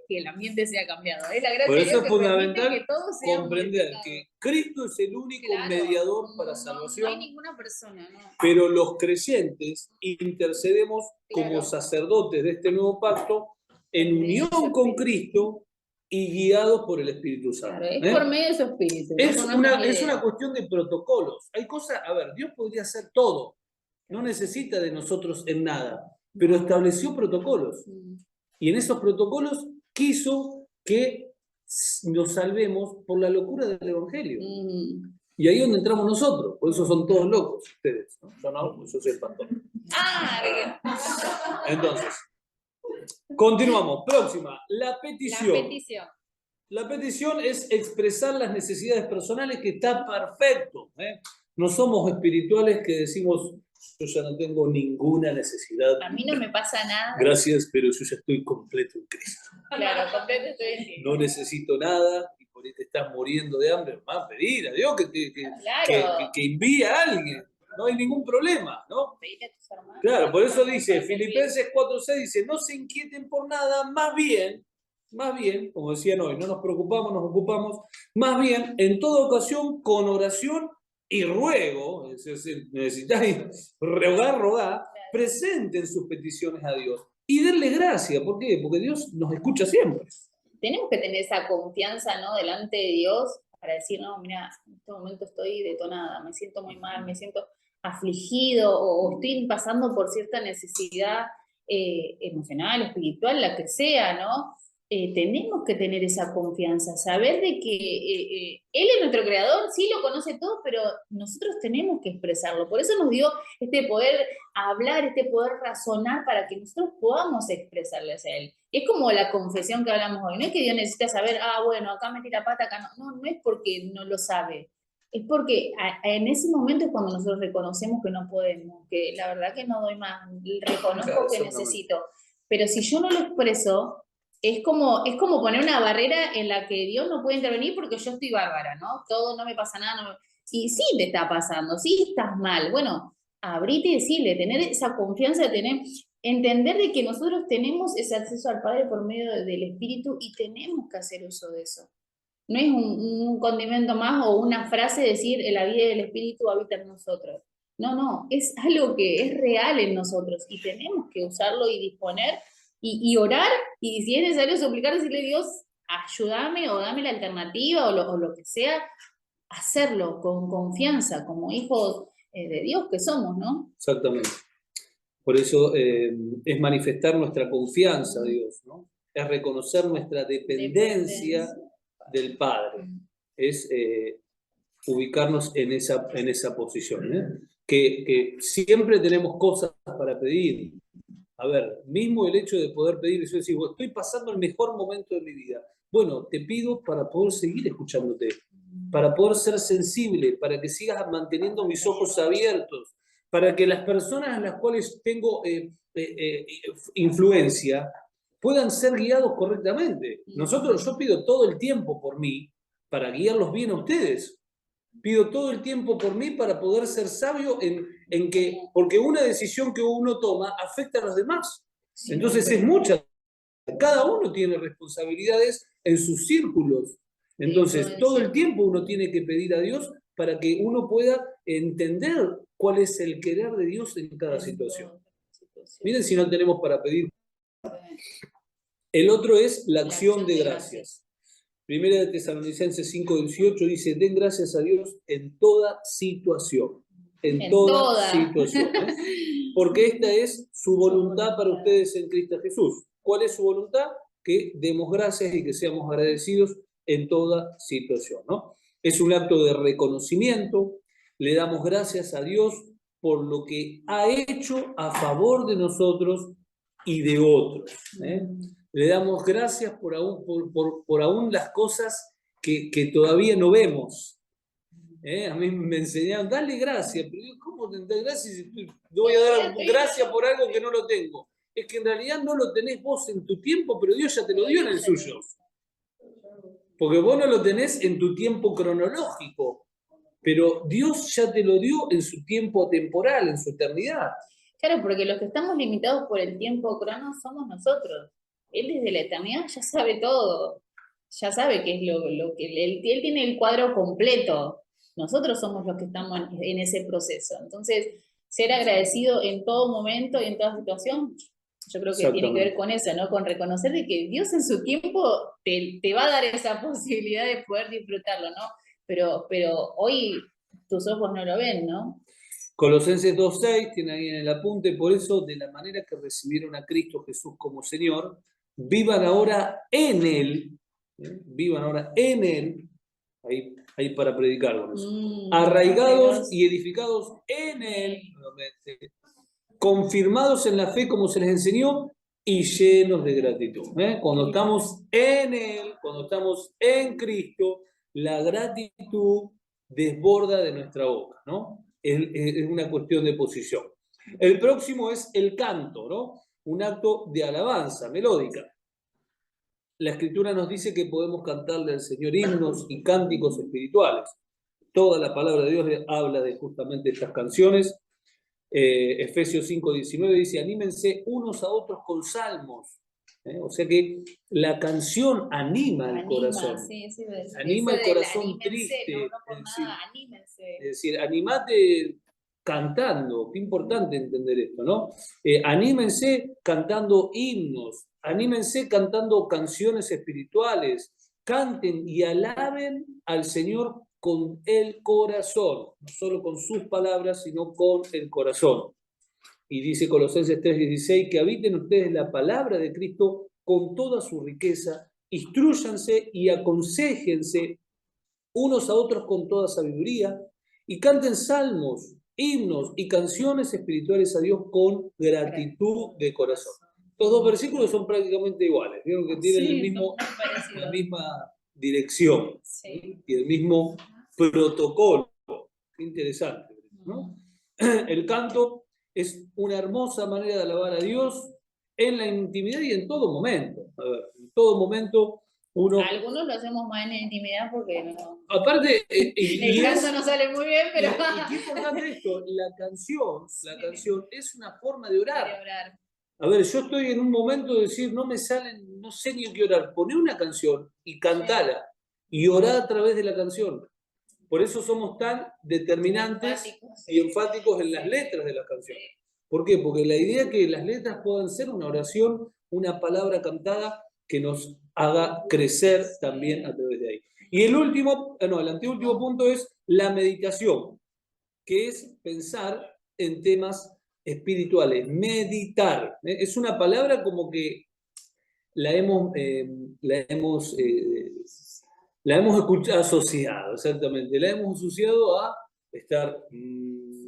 Speaker 1: que el ambiente sea cambiado. Es la gracia
Speaker 2: Por eso
Speaker 1: de Dios
Speaker 2: es fundamental
Speaker 1: que todo sea
Speaker 2: comprender que Cristo es el único mediador para salvación.
Speaker 1: No hay ninguna persona, ¿no?
Speaker 2: Pero los creyentes intercedemos como sacerdotes de este nuevo pacto en unión con Cristo y guiados por el Espíritu Santo.
Speaker 1: Claro, es por medio de su Espíritu.
Speaker 2: Es una cuestión de protocolos. Hay cosas, a ver, Dios podría hacer todo. No necesita de nosotros en nada, pero estableció protocolos. Y en esos protocolos quiso que nos salvemos por la locura del Evangelio. Y ahí es donde entramos nosotros. Por eso son todos locos ustedes, ¿no? Yo no, pues yo soy el pastor. Entonces, continuamos. Próxima, la petición. La petición es expresar las necesidades personales, que está perfecto. No somos espirituales que decimos, yo ya no tengo ninguna necesidad.
Speaker 1: A mí no me pasa nada.
Speaker 2: Gracias, pero yo ya estoy completo en Cristo.
Speaker 1: Claro, completo estoy en Cristo.
Speaker 2: No necesito nada y por ahí te estás muriendo de hambre. Más pedir a Dios que envíe a alguien. No hay ningún problema, ¿no? Claro, por eso dice, Filipenses 4:6 dice, no se inquieten por nada, más bien, como decían hoy, no nos preocupamos, nos ocupamos, más bien, en toda ocasión, con oración y ruego, es decir, necesitáis rogar, presenten sus peticiones a Dios y denle gracia. ¿Por qué? Porque Dios nos escucha siempre.
Speaker 1: Tenemos que tener esa confianza, ¿no?, delante de Dios para decir, no, mira, en este momento estoy detonada, me siento muy mal, me siento afligido o estoy pasando por cierta necesidad emocional, espiritual, la que sea, ¿no? Tenemos que tener esa confianza, saber de que Él es nuestro creador, sí lo conoce todo, pero nosotros tenemos que expresarlo. Por eso nos dio este poder hablar, este poder razonar para que nosotros podamos expresarles a Él. Es como la confesión que hablamos hoy, no es que Dios necesita saber, bueno, acá metí la pata, acá no es porque no lo sabe. Es porque en ese momento es cuando nosotros reconocemos que no podemos, que la verdad que no doy más, reconozco que necesito. Pero si yo no lo expreso, es como poner una barrera en la que Dios no puede intervenir porque yo estoy bárbara, ¿no? Todo no me pasa nada. Y sí te está pasando, sí estás mal. Bueno, abrite y decirle, tener esa confianza, entender de que nosotros tenemos ese acceso al Padre por medio del Espíritu y tenemos que hacer uso de eso. No es un condimento más o una frase decir, la vida del Espíritu habita en nosotros. No, es algo que es real en nosotros y tenemos que usarlo y disponer y orar, y si es necesario suplicar, decirle a Dios, ayúdame o dame la alternativa o lo que sea, hacerlo con confianza, como hijos de Dios que somos, ¿no?
Speaker 2: Exactamente. Por eso es manifestar nuestra confianza a Dios, ¿no? Es reconocer nuestra dependencia del Padre. Es ubicarnos en esa posición, ¿eh? que siempre tenemos cosas para pedir. A ver, mismo el hecho de poder pedir, yo decir, estoy pasando el mejor momento de mi vida. Bueno, te pido para poder seguir escuchándote, para poder ser sensible, para que sigas manteniendo mis ojos abiertos, para que las personas a las cuales tengo influencia puedan ser guiados correctamente. Yo pido todo el tiempo por mí, para guiarlos bien a ustedes. Pido todo el tiempo por mí para poder ser sabio en que, porque una decisión que uno toma afecta a los demás. Entonces es mucha. Cada uno tiene responsabilidades en sus círculos. Entonces todo el tiempo uno tiene que pedir a Dios para que uno pueda entender cuál es el querer de Dios en cada situación. Miren si no tenemos para pedir. El otro es la acción de gracias. Primera de Tesalonicenses 5:18 dice, den gracias a Dios en toda situación. En toda situación. Porque esta es su voluntad para ustedes en Cristo Jesús. ¿Cuál es su voluntad? Que demos gracias y que seamos agradecidos en toda situación, ¿no? Es un acto de reconocimiento. Le damos gracias a Dios por lo que ha hecho a favor de nosotros y de otros. Le damos gracias por aún las cosas que todavía no vemos. A mí me enseñaron, dale gracias, pero yo, ¿cómo te das gracias si voy a dar gracias por algo que no lo tengo? Es que en realidad no lo tenés vos en tu tiempo, pero Dios ya te lo dio en el suyo. Porque vos no lo tenés en tu tiempo cronológico, pero Dios ya te lo dio en su tiempo temporal, en su eternidad.
Speaker 1: Claro, porque los que estamos limitados por el tiempo crono somos nosotros. Él desde la eternidad ya sabe todo, ya sabe qué es lo que él tiene el cuadro completo. Nosotros somos los que estamos en ese proceso. Entonces, ser agradecido en todo momento y en toda situación, yo creo que tiene que ver con eso, ¿no? Con reconocer de que Dios en su tiempo te va a dar esa posibilidad de poder disfrutarlo, ¿no? Pero hoy tus ojos no lo ven, ¿no?
Speaker 2: Colosenses 2:6 tiene ahí en el apunte, por eso, de la manera que recibieron a Cristo Jesús como Señor, vivan ahora en Él, vivan ahora en Él, ahí para predicar con eso, arraigados y edificados en Él, confirmados en la fe como se les enseñó y llenos de gratitud. Cuando estamos en Él, cuando estamos en Cristo, la gratitud desborda de nuestra boca, ¿no? Es una cuestión de posición. El próximo es el canto, ¿no? Un acto de alabanza melódica. La Escritura nos dice que podemos cantarle al Señor himnos y cánticos espirituales. Toda la palabra de Dios habla de justamente estas canciones. Efesios 5:19 dice, anímense unos a otros con salmos. O sea que la canción anima el corazón. Anima el corazón triste. Es decir, animate cantando. Qué importante entender esto, ¿no? Anímense cantando himnos. Anímense cantando canciones espirituales. Canten y alaben al Señor con el corazón, no solo con sus palabras, sino con el corazón. Y dice Colosenses 3:16, que habiten ustedes la palabra de Cristo con toda su riqueza, instrúyanse y aconséjense unos a otros con toda sabiduría, y canten salmos, himnos y canciones espirituales a Dios con gratitud de corazón. Estos dos versículos son prácticamente iguales, vieron que tienen la misma dirección, ¿sí? Y el mismo protocolo. Qué interesante, ¿no? El canto es una hermosa manera de alabar a Dios en la intimidad y en todo momento. A ver, en todo momento uno...
Speaker 1: Algunos lo hacemos más en la intimidad porque no...
Speaker 2: Aparte...
Speaker 1: el canto no sale muy bien, pero...
Speaker 2: Y qué importante esto, la canción es una forma de orar. A ver, yo estoy en un momento de decir, no me salen, no sé ni qué orar. Poné una canción y cantala. Y orá a través de la canción. Por eso somos tan determinantes y enfáticos en las letras de las canciones. ¿Por qué? Porque la idea es que las letras puedan ser una oración, una palabra cantada que nos haga crecer también a través de ahí. Y el anteúltimo punto es la meditación, que es pensar en temas espirituales, meditar. Es una palabra como que la hemos escuchado, asociado, exactamente. La hemos asociado a estar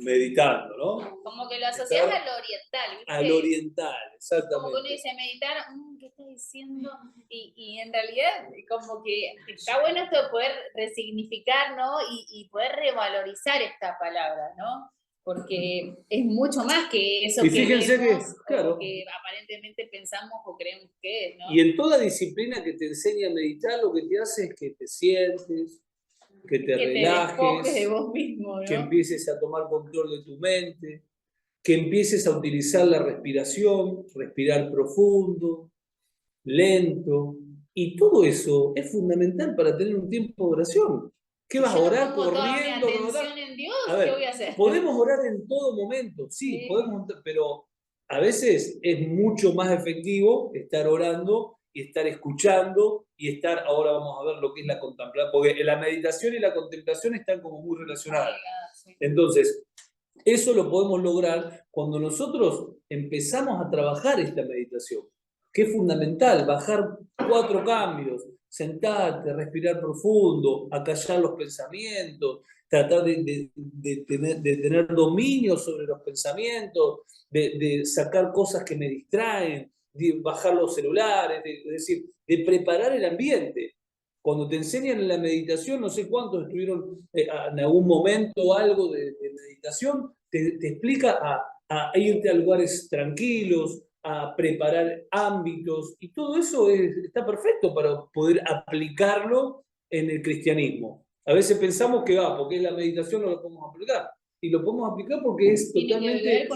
Speaker 2: meditando, ¿no?
Speaker 1: Como que lo asocias al oriental, ¿viste?
Speaker 2: Al oriental, exactamente.
Speaker 1: Como que uno dice meditar, ¿qué está diciendo? Y en realidad como que está bueno esto de poder resignificar, ¿no? Y poder revalorizar esta palabra, ¿no? Porque es mucho más que eso
Speaker 2: y
Speaker 1: que
Speaker 2: fíjense
Speaker 1: vemos,
Speaker 2: que, claro,
Speaker 1: o que aparentemente pensamos o creemos que es, ¿no?
Speaker 2: Y en toda disciplina que te enseña a meditar, lo que te hace es que te sientes, que te relajes,
Speaker 1: te despojes de vos mismo, ¿no?
Speaker 2: que empieces a tomar control de tu mente, que empieces a utilizar la respiración, respirar profundo, lento, y todo eso es fundamental para tener un tiempo de oración. ¿Qué vas a orar
Speaker 1: yo no pongo
Speaker 2: corriendo?
Speaker 1: toda mi atención en Dios,
Speaker 2: A ver,
Speaker 1: ¿qué voy a hacer?
Speaker 2: podemos orar en todo momento, sí, podemos, pero a veces es mucho más efectivo estar orando y estar escuchando y estar, ahora vamos a ver lo que es la contemplación, porque la meditación y la contemplación están como muy relacionadas. Entonces, eso lo podemos lograr cuando nosotros empezamos a trabajar esta meditación, que es fundamental, bajar 4 cambios, sentarte, respirar profundo, acallar los pensamientos, tratar de tener dominio sobre los pensamientos, de sacar cosas que me distraen, de bajar los celulares, es decir, de preparar el ambiente. Cuando te enseñan en la meditación, no sé cuántos estuvieron en algún momento algo de meditación, te explica a irte a lugares tranquilos, a preparar ámbitos, y todo eso está perfecto para poder aplicarlo en el cristianismo. A veces pensamos que porque es la meditación no lo podemos aplicar, y lo podemos aplicar porque es totalmente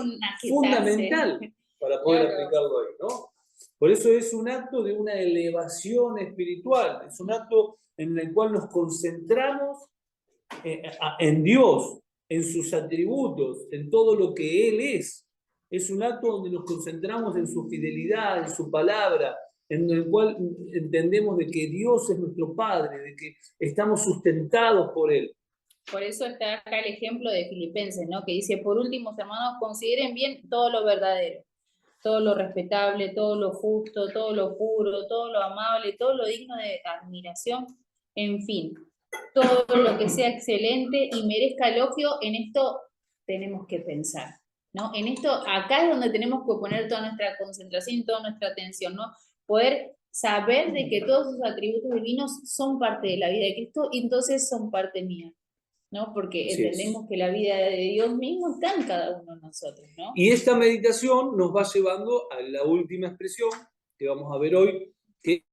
Speaker 2: fundamental para poder aplicarlo ahí, ¿no? Por eso es un acto de una elevación espiritual, es un acto en el cual nos concentramos en Dios, en sus atributos, en todo lo que Él es. Es un acto donde nos concentramos en su fidelidad, en su palabra, en el cual entendemos de que Dios es nuestro Padre, de que estamos sustentados por Él.
Speaker 1: Por eso está acá el ejemplo de Filipenses, ¿no? Que dice, por último, hermanos, consideren bien todo lo verdadero, todo lo respetable, todo lo justo, todo lo puro, todo lo amable, todo lo digno de admiración, en fin, todo lo que sea excelente y merezca elogio, en esto tenemos que pensar, ¿no? En esto, acá es donde tenemos que poner toda nuestra concentración, toda nuestra atención, ¿no? Poder saber de que todos sus atributos divinos son parte de la vida de Cristo y entonces son parte mía, ¿no? Porque entendemos que la vida de Dios mismo está en cada uno de nosotros, ¿no?
Speaker 2: Y esta meditación nos va llevando a la última expresión que vamos a ver hoy, que es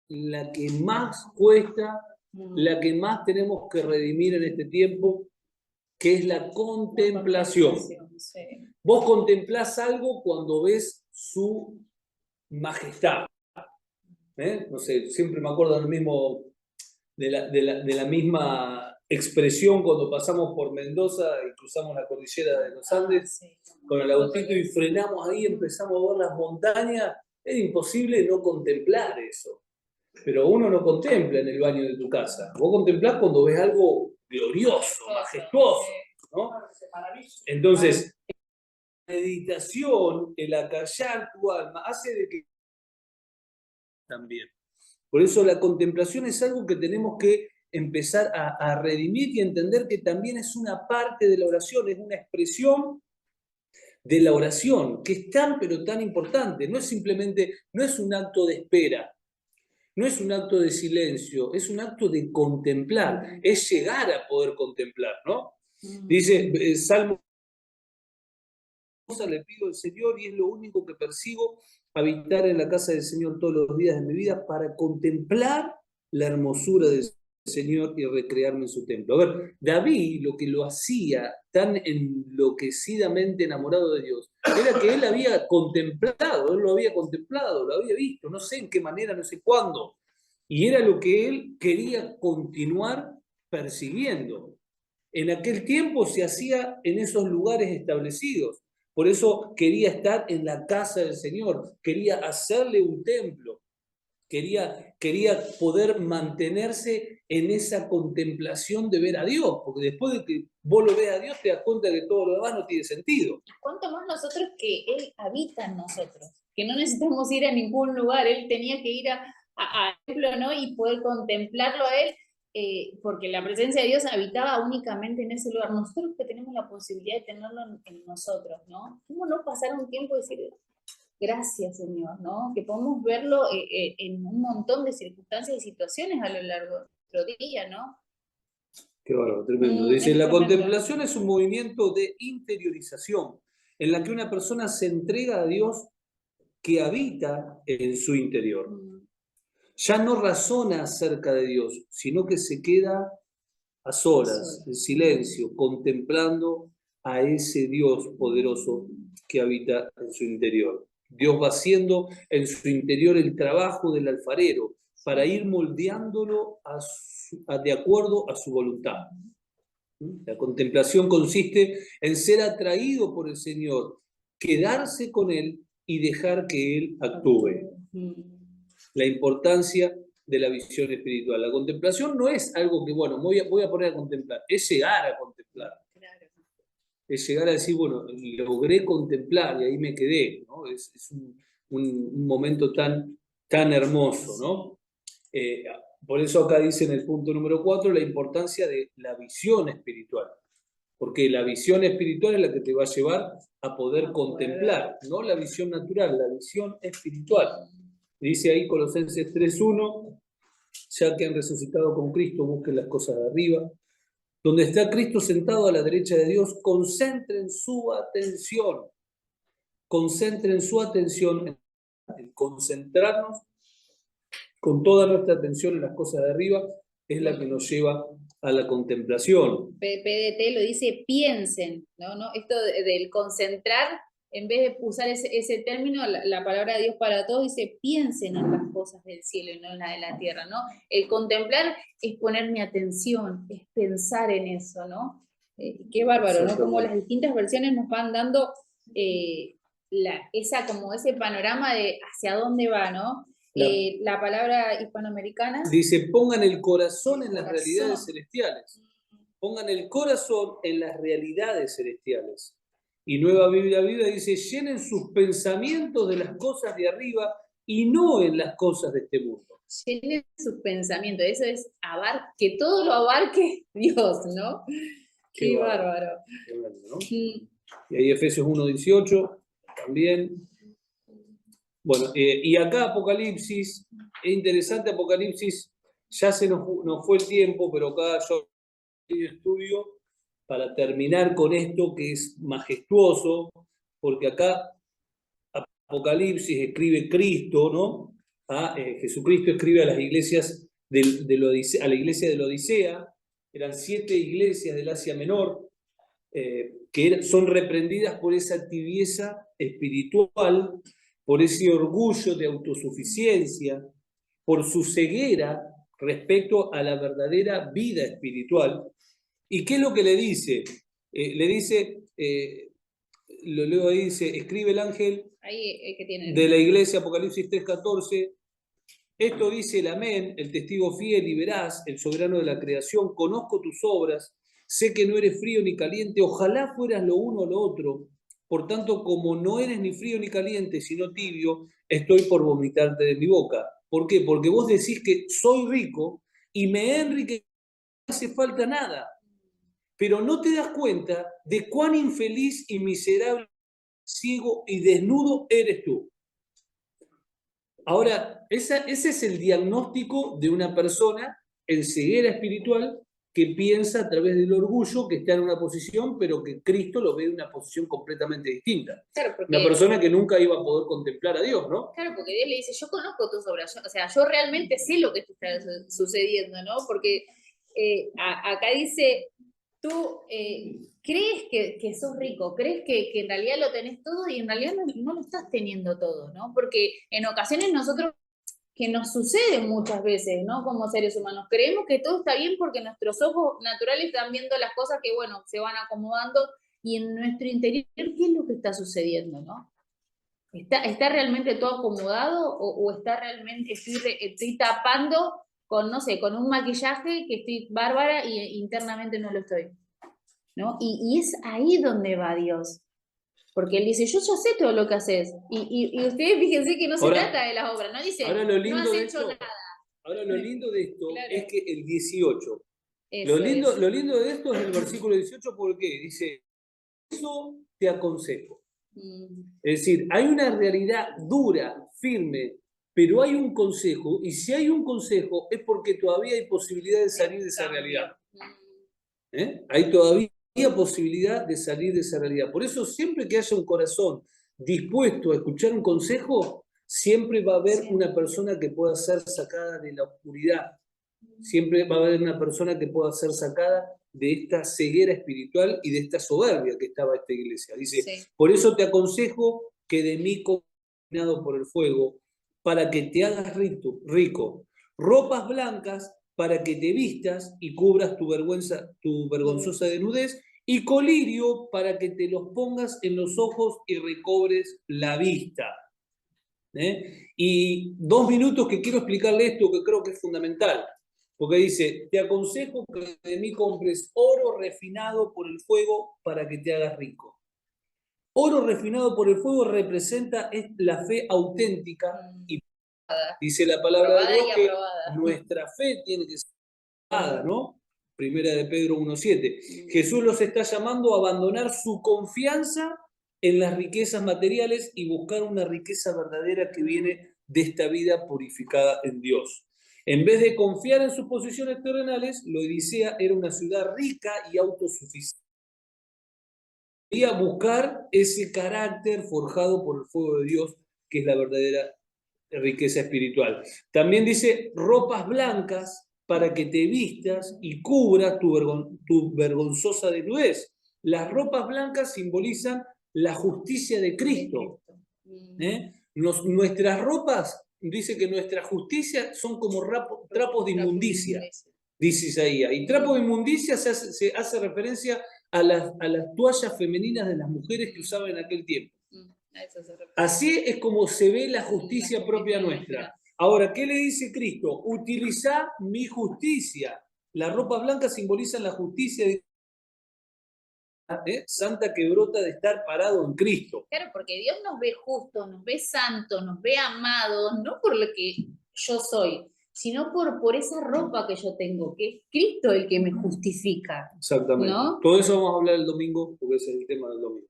Speaker 2: la que más cuesta, la que más tenemos que redimir en este tiempo, que es la contemplación.
Speaker 1: Sí.
Speaker 2: Vos contemplás algo cuando ves su majestad. No sé, siempre me acuerdo de la misma expresión cuando pasamos por Mendoza y cruzamos la cordillera de los Andes con el autito y frenamos ahí, empezamos a ver las montañas. Es imposible no contemplar eso. Pero uno no contempla en el baño de tu casa. Vos contemplás cuando ves algo glorioso, majestuoso, ¿no? Entonces, la meditación, el acallar tu alma, hace de que también. Por eso la contemplación es algo que tenemos que empezar a redimir y entender que también es una parte de la oración, es una expresión de la oración, que es tan pero tan importante. No es simplemente, no es un acto de espera, no es un acto de silencio, es un acto de contemplar, es llegar a poder contemplar, ¿no? Dice Salmo, le pido al Señor y es lo único que persigo, habitar en la casa del Señor todos los días de mi vida para contemplar la hermosura del Señor y recrearme en su templo. A ver, David lo que lo hacía tan enloquecidamente enamorado de Dios era que él había contemplado, él lo había contemplado, lo había visto, no sé en qué manera, no sé cuándo, y era lo que él quería continuar persiguiendo. En aquel tiempo se hacía en esos lugares establecidos. Por eso quería estar en la casa del Señor, quería hacerle un templo, quería poder mantenerse en esa contemplación de ver a Dios, porque después de que vos lo ves a Dios te das cuenta que todo lo demás no tiene sentido.
Speaker 1: ¿Cuánto más nosotros que Él habita en nosotros? Que no necesitamos ir a ningún lugar, Él tenía que ir al templo, ¿no? Y poder contemplarlo a Él porque la presencia de Dios habitaba únicamente en ese lugar. Nosotros que tenemos la posibilidad de tenerlo en nosotros, ¿no? ¿Cómo no pasar un tiempo y decir, gracias, Señor, ¿no? Que podemos verlo en un montón de circunstancias y situaciones a lo largo de nuestro día, ¿no?
Speaker 2: Qué bárbaro, tremendo. Dice,
Speaker 1: Es
Speaker 2: la
Speaker 1: tremendo.
Speaker 2: contemplación es un movimiento de interiorización en la que una persona se entrega a Dios que habita en su interior. Ya no razona acerca de Dios, sino que se queda a solas, en silencio, contemplando a ese Dios poderoso que habita en su interior. Dios va haciendo en su interior el trabajo del alfarero para ir moldeándolo de acuerdo a su voluntad. La contemplación consiste en ser atraído por el Señor, quedarse con Él y dejar que Él actúe. La importancia de la visión espiritual. La contemplación no es algo que, bueno, voy a poner a contemplar, es llegar a contemplar. Es llegar a decir, bueno, logré contemplar y ahí me quedé, ¿no? Es un momento tan hermoso, ¿no? Por eso acá dice en el punto número 4 la importancia de la visión espiritual. Porque la visión espiritual es la que te va a llevar a poder contemplar, no la visión natural, la visión espiritual. Dice ahí Colosenses 3:1, ya que han resucitado con Cristo, busquen las cosas de arriba. Donde está Cristo sentado a la derecha de Dios, concentren su atención en concentrarnos con toda nuestra atención en las cosas de arriba, es la que nos lleva a la contemplación.
Speaker 1: PDT lo dice, piensen, ¿no? Esto del concentrar, en vez de usar ese término, la palabra de Dios para todos dice, piensen en las cosas del cielo y no en las de la tierra, ¿no? El contemplar es poner mi atención, es pensar en eso, ¿no? Qué bárbaro, ¿no? Como las distintas versiones nos van dando ese panorama de hacia dónde va, ¿no? La palabra hispanoamericana
Speaker 2: dice, pongan el corazón en las realidades celestiales. Pongan el corazón en las realidades celestiales. Y Nueva Biblia Viva dice, llenen sus pensamientos de las cosas de arriba y no en las cosas de este mundo.
Speaker 1: Llenen sus pensamientos, eso es que todo lo abarque Dios, ¿no? Qué bárbaro.
Speaker 2: Qué grande, ¿no? Y ahí Efesios 1:18 también. Bueno, y acá Apocalipsis, es interesante Apocalipsis, ya se nos fue el tiempo, pero acá yo estudio para terminar con esto que es majestuoso, porque acá Apocalipsis escribe Cristo, ¿no? Jesucristo escribe a las iglesias a la iglesia de la Odisea, eran 7 iglesias del Asia Menor, que son reprendidas por esa tibieza espiritual, por ese orgullo de autosuficiencia, por su ceguera respecto a la verdadera vida espiritual. ¿Y qué es lo que le dice? Le dice, lo leo ahí, dice, escribe el ángel
Speaker 1: ahí, que tiene
Speaker 2: de la iglesia, Apocalipsis 3:14, esto dice el amén, el testigo fiel y veraz, el soberano de la creación, conozco tus obras, sé que no eres frío ni caliente, ojalá fueras lo uno o lo otro, por tanto, como no eres ni frío ni caliente, sino tibio, estoy por vomitarte de mi boca. ¿Por qué? Porque vos decís que soy rico y me he enriquecido, no hace falta nada, pero no te das cuenta de cuán infeliz y miserable, ciego y desnudo eres tú. Ahora, ese es el diagnóstico de una persona en ceguera espiritual que piensa a través del orgullo que está en una posición, pero que Cristo lo ve en una posición completamente distinta.
Speaker 1: Claro,
Speaker 2: una persona que nunca iba a poder contemplar a Dios, ¿no?
Speaker 1: Claro, porque Dios le dice, yo conozco tus obras, yo realmente sé lo que está sucediendo, ¿no? Porque acá dice, tú crees que sos rico, crees que en realidad lo tenés todo y en realidad no lo estás teniendo todo, ¿no? Porque en ocasiones nosotros, que nos sucede muchas veces, ¿no? Como seres humanos, creemos que todo está bien porque nuestros ojos naturales están viendo las cosas que, bueno, se van acomodando y en nuestro interior, ¿qué es lo que está sucediendo, no? ¿Está realmente todo acomodado o está realmente, estoy tapando con, no sé, con un maquillaje que estoy bárbara y internamente no lo estoy? ¿No? Y es ahí donde va Dios. Porque Él dice, yo ya sé todo lo que haces. Y ustedes fíjense que no se trata de las obras, no dice, no has hecho nada.
Speaker 2: Ahora lo lindo de esto
Speaker 1: Claro.
Speaker 2: es que el 18.
Speaker 1: Eso es.
Speaker 2: Lo lindo de esto es el versículo 18 porque dice, eso te aconsejo. Es decir, hay una realidad dura, firme, pero hay un consejo, y si hay un consejo es porque todavía hay posibilidad de salir de esa realidad. Hay todavía posibilidad de salir de esa realidad. Por eso siempre que haya un corazón dispuesto a escuchar un consejo, siempre va a haber una persona que pueda ser sacada de la oscuridad. Siempre va a haber una persona que pueda ser sacada de esta ceguera espiritual y de esta soberbia que estaba esta iglesia. Dice, por eso te aconsejo que de mí combinado por el fuego, para que te hagas rico, ropas blancas para que te vistas y cubras tu vergonzosa desnudez, y colirio para que te los pongas en los ojos y recobres la vista. Y 2 minutos que quiero explicarle esto que creo que es fundamental. Porque dice, te aconsejo que de mí compres oro refinado por el fuego para que te hagas rico. Oro refinado por el fuego representa la fe auténtica y dice la palabra de Dios que nuestra fe tiene que ser probada, ¿no? Primera de Pedro 1:7. Jesús los está llamando a abandonar su confianza en las riquezas materiales y buscar una riqueza verdadera que viene de esta vida purificada en Dios. En vez de confiar en sus posesiones terrenales, Laodicea era una ciudad rica y autosuficiente. Quería buscar ese carácter forjado por el fuego de Dios, que es la verdadera riqueza espiritual. También dice ropas blancas para que te vistas y cubra tu vergonzosa desnudez. Las ropas blancas simbolizan la justicia de Cristo. Nuestras ropas, dice que nuestra justicia son como trapos de inmundicia, dice Isaías. Y trapo de inmundicia se hace referencia a las toallas femeninas de las mujeres que usaban en aquel tiempo. Así es como se ve la justicia propia nuestra. Ahora, ¿qué le dice Cristo? Utiliza mi justicia. Las ropas blancas simbolizan la justicia de santa que brota de estar parado en Cristo.
Speaker 1: Claro, porque Dios nos ve justos, nos ve santos, nos ve amados, no por lo que yo soy, sino por esa ropa que yo tengo, que es Cristo el que me justifica.
Speaker 2: Exactamente.
Speaker 1: ¿No?
Speaker 2: Todo eso vamos a hablar el domingo, porque ese es el tema del domingo.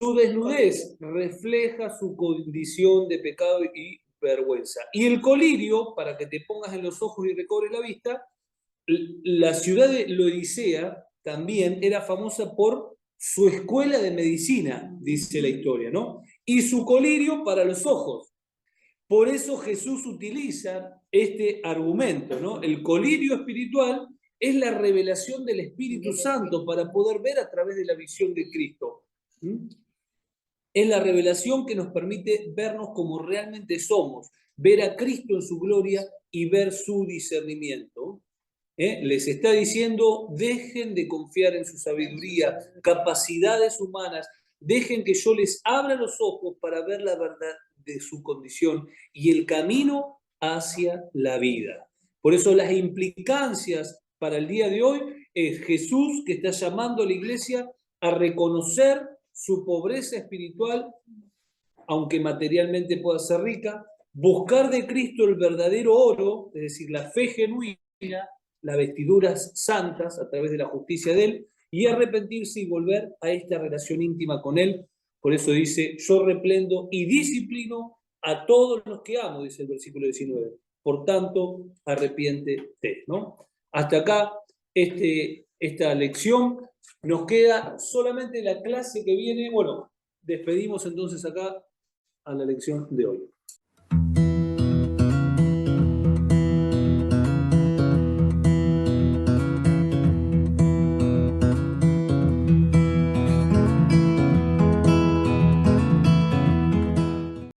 Speaker 2: Su desnudez refleja su condición de pecado y vergüenza. Y el colirio, para que te pongas en los ojos y recobres la vista, la ciudad de Laodicea también era famosa por su escuela de medicina, dice la historia, ¿no? Y su colirio para los ojos. Por eso Jesús utiliza este argumento, ¿no? El colirio espiritual es la revelación del Espíritu Santo para poder ver a través de la visión de Cristo. Es la revelación que nos permite vernos como realmente somos, ver a Cristo en su gloria y ver su discernimiento. Les está diciendo, dejen de confiar en su sabiduría, capacidades humanas, dejen que yo les abra los ojos para ver la verdad de su condición y el camino hacia la vida. Por eso las implicancias para el día de hoy es Jesús que está llamando a la iglesia a reconocer su pobreza espiritual, aunque materialmente pueda ser rica, buscar de Cristo el verdadero oro, es decir, la fe genuina, las vestiduras santas a través de la justicia de Él, y arrepentirse y volver a esta relación íntima con Él. Por eso dice, yo reprendo y disciplino a todos los que amo, dice el versículo 19. Por tanto, arrepiéntete, ¿no? Hasta acá esta lección. Nos queda solamente la clase que viene. Bueno, despedimos entonces acá a la lección de hoy.